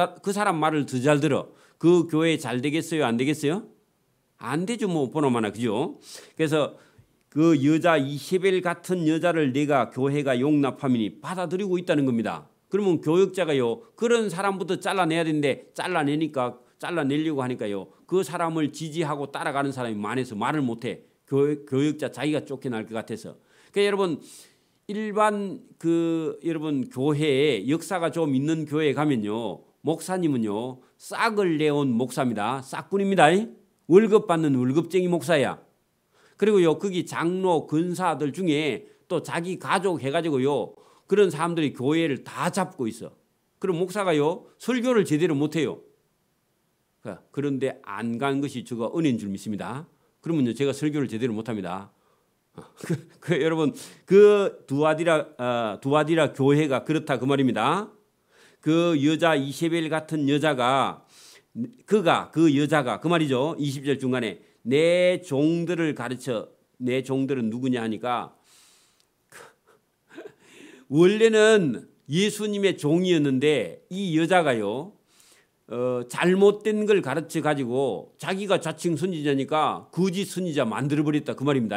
S1: 말을 더 잘 들어. 그 교회 잘 되겠어요? 안 되겠어요? 안 되죠. 뭐 보나마나, 그죠? 그래서 그 여자 이세벨 같은 여자를 내가 교회가 용납하면 받아들이고 있다는 겁니다. 그러면 교역자가요 그런 사람부터 잘라내야 되는데 잘라내려고 하니까요 그 사람을 지지하고 따라가는 사람이 많아서 말을 못해. 교역자 자기가 쫓겨날 것 같아서. 그러니까 여러분 일반 여러분 교회에 역사가 좀 있는 교회에 가면요, 목사님은요 싹을 내온 목사입니다. 싹꾼입니다. 월급 받는 월급쟁이 목사야. 그리고요 거기 장로 근사들 중에 또 자기 가족 해가지고요 그런 사람들이 교회를 다 잡고 있어. 그럼 목사가요 설교를 제대로 못해요. 그런데 안 간 것이 저거 은혜인 줄 믿습니다. 그러면요 제가 설교를 제대로 못합니다. 여러분 그 두아디라 교회가 그렇다 그 말입니다. 그 여자 이세벨 같은 여자가 그 여자가 그 말이죠. 20절 중간에 내 종들을 가르쳐. 내 종들은 누구냐 하니까 원래는 예수님의 종이었는데 이 여자가요 잘못된 걸 가르쳐 가지고 자기가 자칭 선지자니까 거짓 선지자 만들어 버렸다 그 말입니다.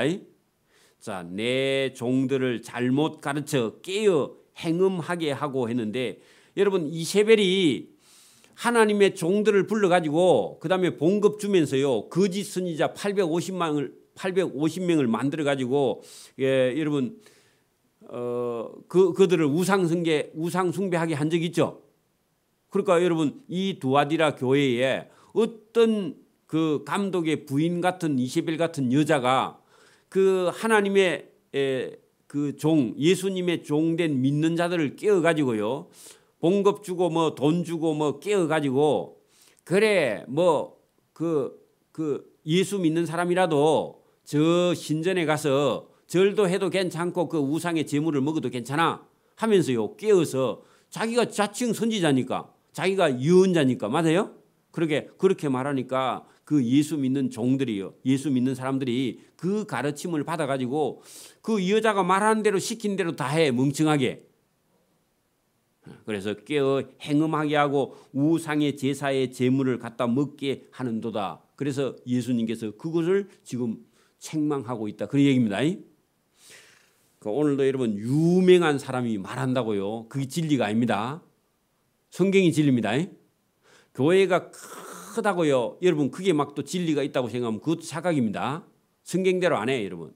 S1: 자, 내 종들을 잘못 가르쳐 깨어 행음하게 하고 했는데 여러분 이세벨이 하나님의 종들을 불러가지고 그 다음에 봉급 주면서요 거짓 선지자 850명을 만들어가지고 여러분 그들을 우상 숭배하게 한 적이 있죠. 그러니까 여러분 이 두아디라 교회에 어떤 그 감독의 부인 같은 이세벨 같은 여자가 그 하나님의 그 종 예수님의 종된 믿는 자들을 깨어가지고요 봉급 주고 뭐 돈 주고 뭐 깨어가지고 그래 뭐 그 예수 믿는 사람이라도 저 신전에 가서 절도 해도 괜찮고 그 우상의 제물을 먹어도 괜찮아 하면서요 깨어서 자기가 자칭 선지자니까 자기가 유언자니까 맞아요? 그렇게 말하니까 그 예수 믿는 종들이요 예수 믿는 사람들이 그 가르침을 받아가지고 그 여자가 말하는 대로 시킨 대로 다 해 멍청하게. 그래서 깨어 행음하게 하고 우상의 제사의 제물을 갖다 먹게 하는도다. 그래서 예수님께서 그것을 지금 책망하고 있다 그런 얘기입니다. 오늘도 여러분 유명한 사람이 말한다고요 그게 진리가 아닙니다. 성경이 진리입니다. 교회가 크다고요 여러분 그게 막 또 진리가 있다고 생각하면 그것도 착각입니다. 성경대로 안 해요 여러분.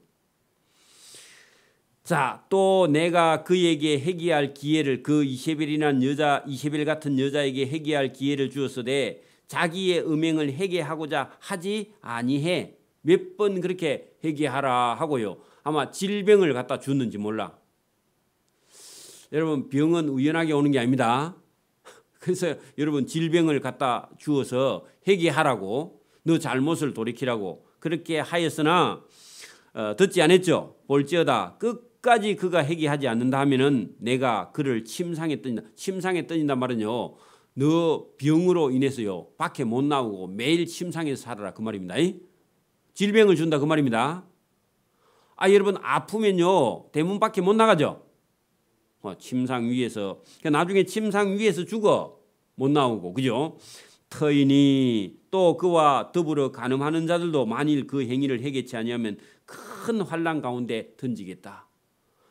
S1: 자, 또 내가 그에게 회개할 기회를 그 이세벨 같은 여자에게 회개할 기회를 주었으되 자기의 음행을 회개하고자 하지 아니해. 몇 번 그렇게 회개하라 하고요. 아마 질병을 갖다 줬는지 몰라. 여러분 병은 우연하게 오는 게 아닙니다. 그래서 여러분 질병을 갖다 주어서 회개하라고 너 잘못을 돌이키라고 그렇게 하였으나 듣지 않았죠. 볼지어다 끝까지 그가 회개하지 않는다 하면은 내가 그를 침상에 던진단 말은요. 너 병으로 인해서요 밖에 못 나오고 매일 침상에서 살아라 그 말입니다. 질병을 준다 그 말입니다. 여러분 아프면요 대문 밖에 못 나가죠. 침상 위에서 나중에 침상 위에서 죽어 못 나오고 그죠? 터이니 또 그와 더불어 간음하는 자들도 만일 그 행위를 해결치 아니하면 큰 환난 가운데 던지겠다.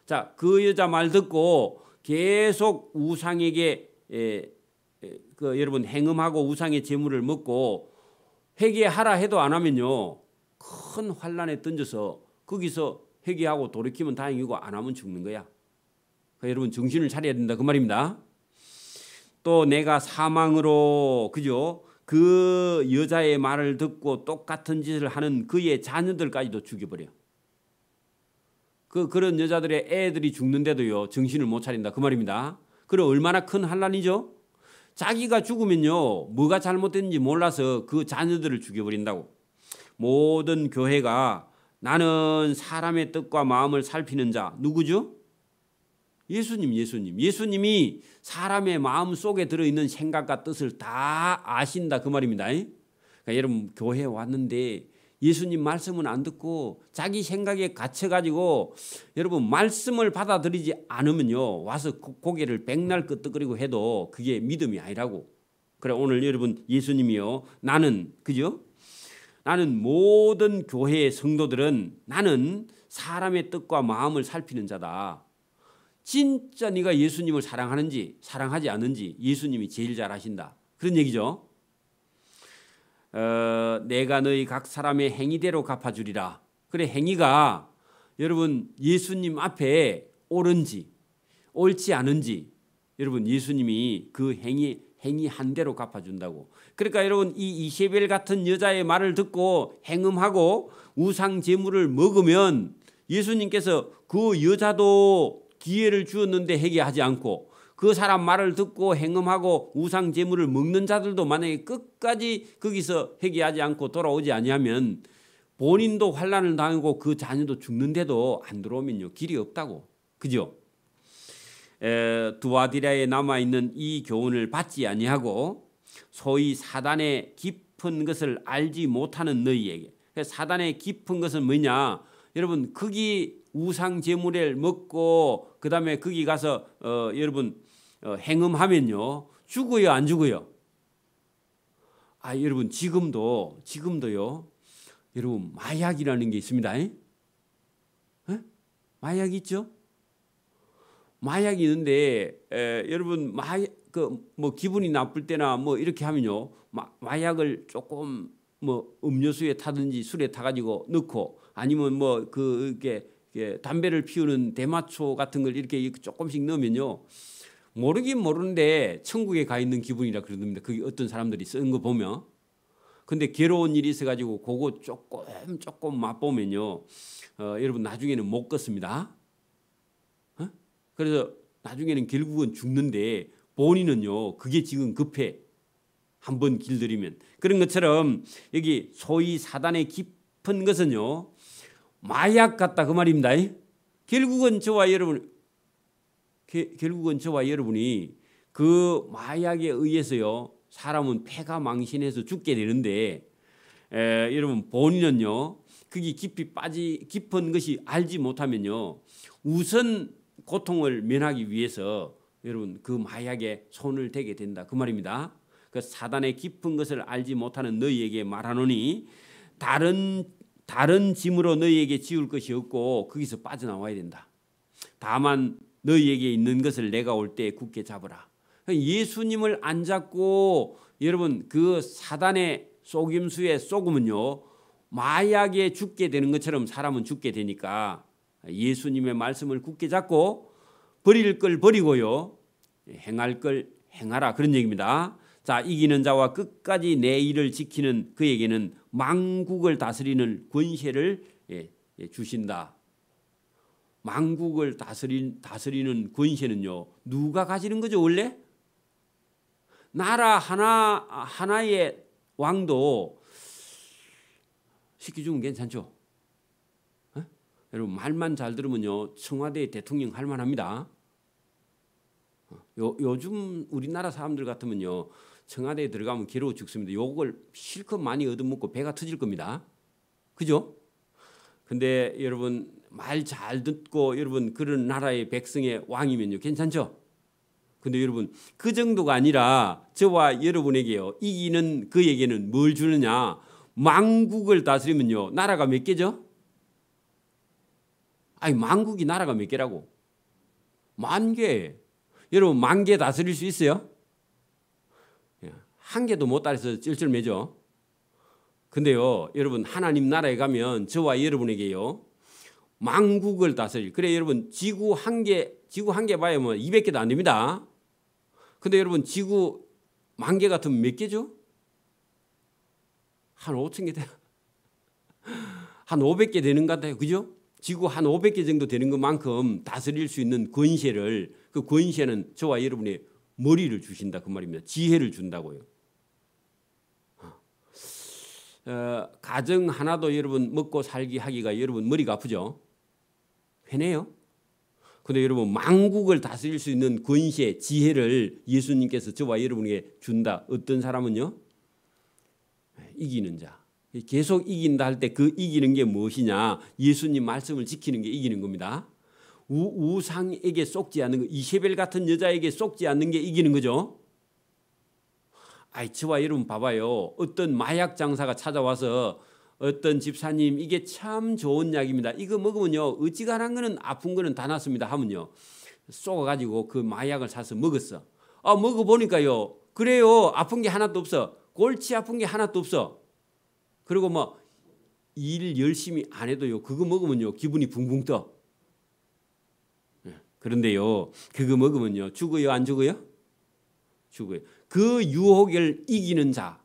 S1: 자, 그 여자 말 듣고 계속 우상에게 여러분 행음하고 우상의 제물을 먹고 회개하라 해도 안 하면요 큰 환난에 던져서 거기서 회개하고 돌이키면 다행이고 안 하면 죽는 거야. 그러니까 여러분 정신을 차려야 된다 그 말입니다. 또 내가 사망으로 그죠? 그 여자의 말을 듣고 똑같은 짓을 하는 그의 자녀들까지도 죽여버려. 그런 여자들의 애들이 죽는데도요 정신을 못 차린다 그 말입니다. 그럼 얼마나 큰 환난이죠? 자기가 죽으면요 뭐가 잘못됐는지 몰라서 그 자녀들을 죽여버린다고. 모든 교회가 나는 사람의 뜻과 마음을 살피는 자 누구죠? 예수님이 사람의 마음 속에 들어있는 생각과 뜻을 다 아신다 그 말입니다. 그러니까 여러분 교회에 왔는데 예수님 말씀은 안 듣고 자기 생각에 갇혀가지고 여러분 말씀을 받아들이지 않으면요 와서 고개를 백날 끄덕거리고 해도 그게 믿음이 아니라고. 그래 오늘 여러분 예수님이요 나는 그죠? 나는 모든 교회의 성도들은 나는 사람의 뜻과 마음을 살피는 자다. 진짜 네가 예수님을 사랑하는지 사랑하지 않는지 예수님이 제일 잘 아신다. 그런 얘기죠. 내가 너희 각 사람의 행위대로 갚아주리라. 그래 행위가 여러분 예수님 앞에 옳은지 옳지 않은지 여러분 예수님이 그 행위한 대로 갚아준다고. 그러니까 여러분 이 이세벨 같은 여자의 말을 듣고 행음하고 우상 제물을 먹으면 예수님께서 그 여자도 기회를 주었는데 회개하지 않고 그 사람 말을 듣고 행음하고 우상 제물을 먹는 자들도 만약에 끝까지 거기서 회개하지 않고 돌아오지 아니하면 본인도 환난을 당하고 그 자녀도 죽는데도 안 들어오면요 길이 없다고. 그죠? 두아디라에 남아있는 이 교훈을 받지 아니하고 소위 사단의 깊은 것을 알지 못하는 너희에게. 사단의 깊은 것은 뭐냐? 여러분 거기 우상 제물을 먹고 그 다음에 거기 가서 여러분 행음하면요 죽어요 안 죽어요? 여러분 지금도요 여러분 마약이라는 게 있습니다. 에? 마약이 있죠? 마약이 있는데 여러분 뭐 기분이 나쁠 때나 뭐 이렇게 하면요 마약을 조금 뭐 음료수에 타든지 술에 타가지고 넣고 아니면 뭐 그게 담배를 피우는 대마초 같은 걸 이렇게 조금씩 넣으면요 모르긴 모르는데 천국에 가 있는 기분이라 그러는데 그게 어떤 사람들이 쓰는 거 보면. 근데 괴로운 일이 있어가지고 그거 조금 맛보면요 여러분 나중에는 못 걷습니다. 그래서 나중에는 결국은 죽는데 본인은요 그게 지금 급해. 한번 길들이면. 그런 것처럼 여기 소위 사단의 깊은 것은요 마약 같다 그 말입니다. 결국은 저와 여러분이 그 마약에 의해서요 사람은 폐가 망신해서 죽게 되는데 여러분 본인은요 그게 깊은 것이 알지 못하면요 우선 고통을 면하기 위해서 여러분 그 마약에 손을 대게 된다 그 말입니다. 그 사단의 깊은 것을 알지 못하는 너희에게 말하노니 다른 짐으로 너희에게 지울 것이 없고 거기서 빠져나와야 된다. 다만 너희에게 있는 것을 내가 올 때 굳게 잡으라. 예수님을 안 잡고 여러분 그 사단의 속임수에 속으면요 마약에 죽게 되는 것처럼 사람은 죽게 되니까 예수님의 말씀을 굳게 잡고 버릴 걸 버리고요 행할 걸 행하라 그런 얘기입니다. 자, 이기는 자와 끝까지 내 일을 지키는 그에게는 만국을 다스리는 권세를 주신다. 만국을 다스리는 권세는요 누가 가지는 거죠? 원래 나라 하나의 왕도 시켜주면 괜찮죠? 여러분 말만 잘 들으면요 청와대 대통령 할 만합니다. 요즘 우리나라 사람들 같으면요 청와대에 들어가면 괴로워 죽습니다. 요걸 실컷 많이 얻어먹고 배가 터질 겁니다. 그죠? 근데 여러분 말 잘 듣고 여러분 그런 나라의 백성의 왕이면요 괜찮죠? 근데 여러분 그 정도가 아니라 저와 여러분에게요 이기는 그에게는 뭘 주느냐? 만국을 다스리면요 나라가 몇 개죠? 만국이 나라가 몇 개라고? 10,000개. 여러분 10,000개 다스릴 수 있어요? 한 개도 못 다스려서 쩔쩔매죠. 근데요 여러분 하나님 나라에 가면 저와 여러분에게요 만국을 다스릴. 그래 여러분 지구 한 개 봐야 뭐 200개도 안 됩니다. 근데 여러분 지구 10,000개 같으면 몇 개죠? 한 5,000개 돼. 한 500개 되는 것 같아요. 그죠? 지구 한 500개 정도 되는 것만큼 다스릴 수 있는 권세를 그 권세는 저와 여러분의 머리를 주신다 그 말입니다. 지혜를 준다고요. 가정 하나도 여러분 먹고 살기 하기가 여러분 머리가 아프죠? 편해요? 근데 여러분 만국을 다스릴 수 있는 권세, 지혜를 예수님께서 저와 여러분에게 준다. 어떤 사람은요? 이기는 자. 계속 이긴다 할 때 그 이기는 게 무엇이냐? 예수님 말씀을 지키는 게 이기는 겁니다. 우상에게 속지 않는 거, 이세벨 같은 여자에게 속지 않는 게 이기는 거죠. 저와 여러분 봐봐요. 어떤 마약 장사가 찾아와서 어떤 집사님 이게 참 좋은 약입니다. 이거 먹으면요 어지간한 거는 아픈 거는 다 낫습니다 하면요 쏘아가지고 그 마약을 사서 먹었어. 먹어보니까요 그래요 아픈 게 하나도 없어. 골치 아픈 게 하나도 없어. 그리고 뭐 일 열심히 안 해도요, 그거 먹으면요 기분이 붕붕 떠. 그런데요, 그거 먹으면요 죽어요, 안 죽어요? 죽어요. 그 유혹을 이기는 자,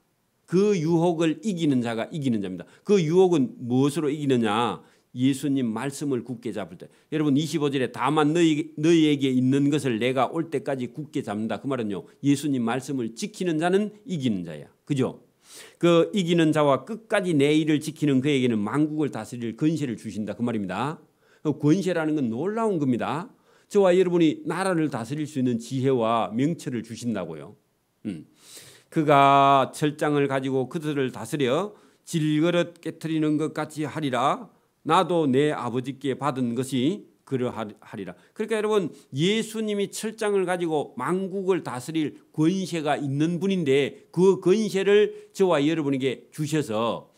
S1: 그 유혹을 이기는 자가 이기는 자입니다. 그 유혹은 무엇으로 이기느냐? 예수님 말씀을 굳게 잡을 때. 여러분 25절에 다만 너희에게 있는 것을 내가 올 때까지 굳게 잡는다. 그 말은요, 예수님 말씀을 지키는 자는 이기는 자야. 그죠? 그 이기는 자와 끝까지 내 일을 지키는 그에게는 만국을 다스릴 권세를 주신다. 그 말입니다. 권세라는 건 놀라운 겁니다. 저와 여러분이 나라를 다스릴 수 있는 지혜와 명철을 주신다고요. 그가 철장을 가지고 그들을 다스려 질그릇 깨트리는 것 같이 하리라. 나도 내 아버지께 받은 것이 그러하리라. 그러니까 여러분, 예수님이 철장을 가지고 만국을 다스릴 권세가 있는 분인데 그 권세를 저와 여러분에게 주셔서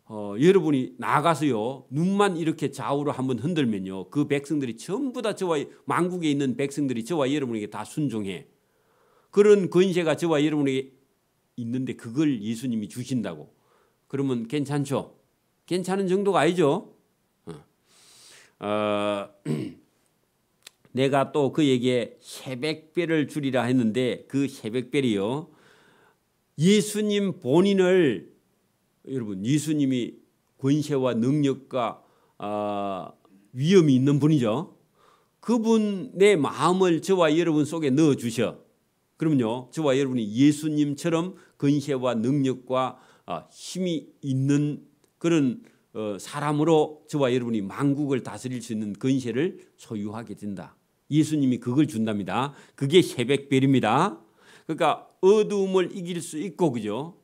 S1: 여러분이 나가서요 눈만 이렇게 좌우로 한번 흔들면요 그 백성들이 전부 다 저와 만국에 있는 백성들이 저와 여러분에게 다 순종해. 그런 권세가 저와 여러분에게 있는데 그걸 예수님이 주신다고. 그러면 괜찮죠? 괜찮은 정도가 아니죠. 내가 또 그에게 새벽별을 주리라 했는데 그 새벽별이요, 예수님 본인을, 여러분 예수님이 권세와 능력과 위엄이 있는 분이죠. 그분의 마음을 저와 여러분 속에 넣어주셔. 그러면요 저와 여러분이 예수님처럼 권세와 능력과 힘이 있는 그런 사람으로 저와 여러분이 만국을 다스릴 수 있는 권세를 소유하게 된다. 예수님이 그걸 준답니다. 그게 새벽별입니다. 그러니까 어두움을 이길 수 있고, 그죠?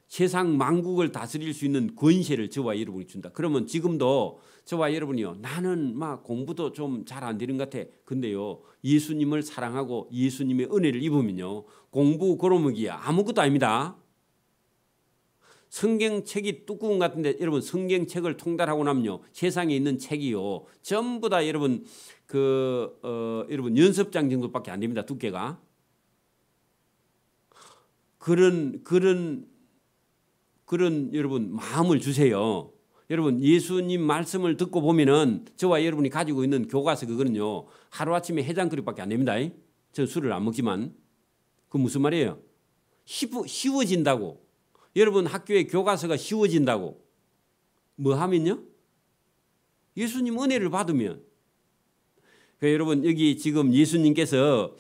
S1: 세상 만국을 다스릴 수 있는 권세를 저와 여러분이 준다. 그러면 지금도 저와 여러분이요, 나는 막 공부도 좀 잘 안 되는 것 같아. 근데요 예수님을 사랑하고 예수님의 은혜를 입으면요 공부 고로무기야 아무것도 아닙니다. 성경책이 뚜껑 같은데 여러분 성경책을 통달하고 나면요 세상에 있는 책이요 전부 다 여러분 여러분 연습장 정도밖에 안 됩니다. 두께가. 그런 여러분 마음을 주세요. 여러분 예수님 말씀을 듣고 보면은 저와 여러분이 가지고 있는 교과서 그거는요 하루아침에 해장그릇밖에 안 됩니다. 저 술을 안 먹지만 그 무슨 말이에요? 쉬워진다고. 여러분 학교의 교과서가 쉬워진다고. 뭐 하면요? 예수님 은혜를 받으면. 그러니까 여러분 여기 지금 예수님께서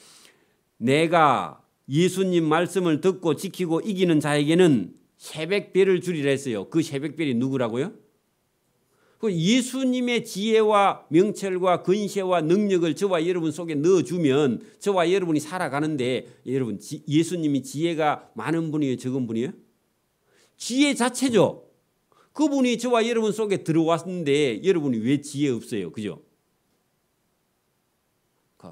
S1: 내가 예수님 말씀을 듣고 지키고 이기는 자에게는 새벽별을 주리라 했어요. 그 새벽별이 누구라고요? 그 예수님의 지혜와 명철과 권세와 능력을 저와 여러분 속에 넣어주면 저와 여러분이 살아가는데, 여러분 예수님이 지혜가 많은 분이에요, 적은 분이에요? 지혜 자체죠. 그분이 저와 여러분 속에 들어왔는데 여러분이 왜 지혜 없어요? 그죠?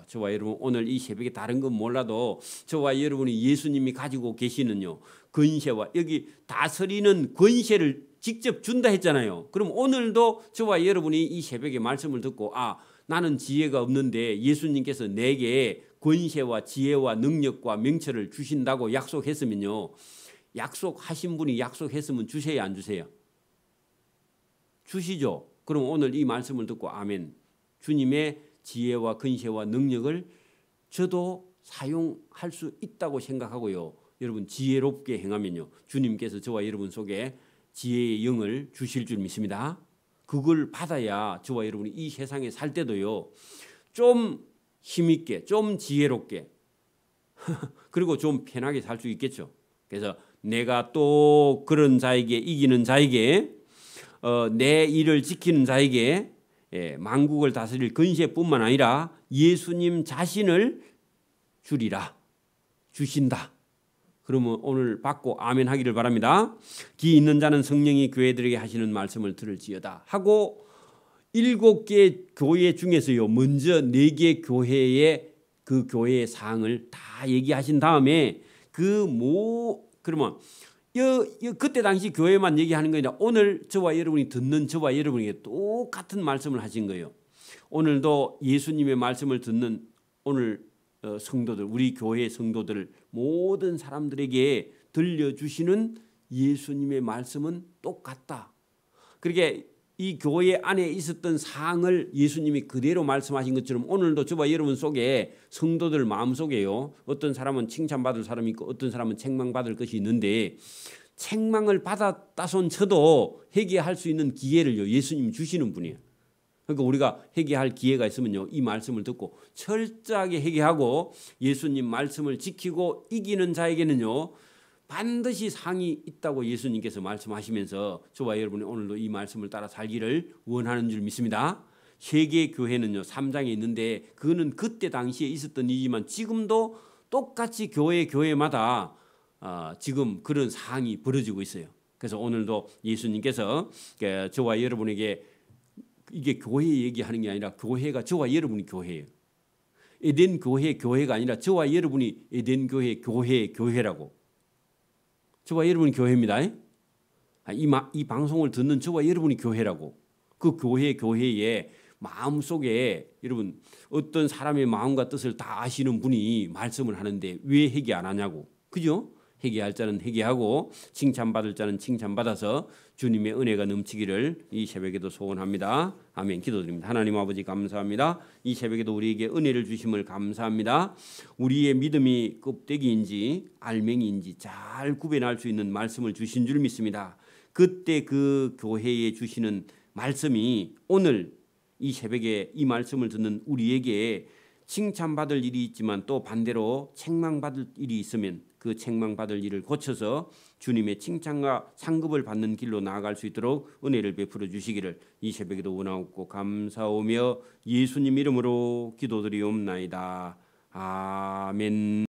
S1: 저와 여러분 오늘 이 새벽에 다른 건 몰라도 저와 여러분이 예수님이 가지고 계시는요 권세와 여기 다스리는 권세를 직접 준다 했잖아요. 그럼 오늘도 저와 여러분이 이 새벽에 말씀을 듣고 나는 지혜가 없는데 예수님께서 내게 권세와 지혜와 능력과 명철을 주신다고 약속했으면요, 약속하신 분이 약속했으면 주세요, 안 주세요? 주시죠. 그럼 오늘 이 말씀을 듣고 아멘, 주님의 지혜와 권세와 능력을 저도 사용할 수 있다고 생각하고요, 여러분 지혜롭게 행하면요 주님께서 저와 여러분 속에 지혜의 영을 주실 줄 믿습니다. 그걸 받아야 저와 여러분이 이 세상에 살 때도요 좀 힘있게, 좀 지혜롭게 그리고 좀 편하게 살 수 있겠죠. 그래서 내가 또 그런 자에게, 이기는 자에게, 내 일을 지키는 자에게 만국을 다스릴 권세뿐만 아니라 예수님 자신을 주신다. 그러면 오늘 받고 아멘 하기를 바랍니다. 기 있는 자는 성령이 교회들에게 하시는 말씀을 들을지어다 하고 7개 교회 중에서요 먼저 4개 교회의 그 교회의 사항을 다 얘기하신 다음에 그러면 그때 당시 교회만 얘기하는 게 아니라 오늘 저와 여러분이 듣는 저와 여러분에게 똑같은 말씀을 하신 거예요. 오늘도 예수님의 말씀을 듣는 오늘 성도들, 우리 교회의 성도들 모든 사람들에게 들려주시는 예수님의 말씀은 똑같다. 그렇게 이 교회 안에 있었던 사항을 예수님이 그대로 말씀하신 것처럼 오늘도 저와 여러분 속에 성도들 마음속에요. 어떤 사람은 칭찬받을 사람이 있고 어떤 사람은 책망받을 것이 있는데 책망을 받았다손 쳐도 회개할 수 있는 기회를요 예수님이 주시는 분이에요. 그러니까 우리가 회개할 기회가 있으면요 이 말씀을 듣고 철저하게 회개하고 예수님 말씀을 지키고 이기는 자에게는요 반드시 상이 있다고 예수님께서 말씀하시면서 저와 여러분이 오늘도 이 말씀을 따라 살기를 원하는 줄 믿습니다. 세계 교회는요 3장에 있는데 그거는 그때 당시에 있었던 일이지만 지금도 똑같이 교회마다 지금 그런 상황이 벌어지고 있어요. 그래서 오늘도 예수님께서 저와 여러분에게 이게 교회 얘기하는 게 아니라 교회가 저와 여러분이 교회예요. 에덴 교회가 아니라 저와 여러분이 에덴 교회라고. 저와 여러분이 교회입니다. 이 방송을 듣는 저와 여러분이 교회라고. 그 교회의 마음속에 여러분 어떤 사람의 마음과 뜻을 다 아시는 분이 말씀을 하는데 왜 회개 안 하냐고. 그죠? 회개할 자는 회개하고 칭찬받을 자는 칭찬받아서 주님의 은혜가 넘치기를 이 새벽에도 소원합니다. 아멘. 기도드립니다. 하나님 아버지 감사합니다. 이 새벽에도 우리에게 은혜를 주심을 감사합니다. 우리의 믿음이 껍데기인지 알맹이인지 잘 구별할 수 있는 말씀을 주신 줄 믿습니다. 그때 그 교회에 주시는 말씀이 오늘 이 새벽에 이 말씀을 듣는 우리에게 칭찬받을 일이 있지만 또 반대로 책망받을 일이 있으면 그 책망받을 일을 고쳐서 주님의 칭찬과 상급을 받는 길로 나아갈 수 있도록 은혜를 베풀어 주시기를 이 새벽에도 원하옵고 감사오며 예수님 이름으로 기도드리옵나이다. 아멘.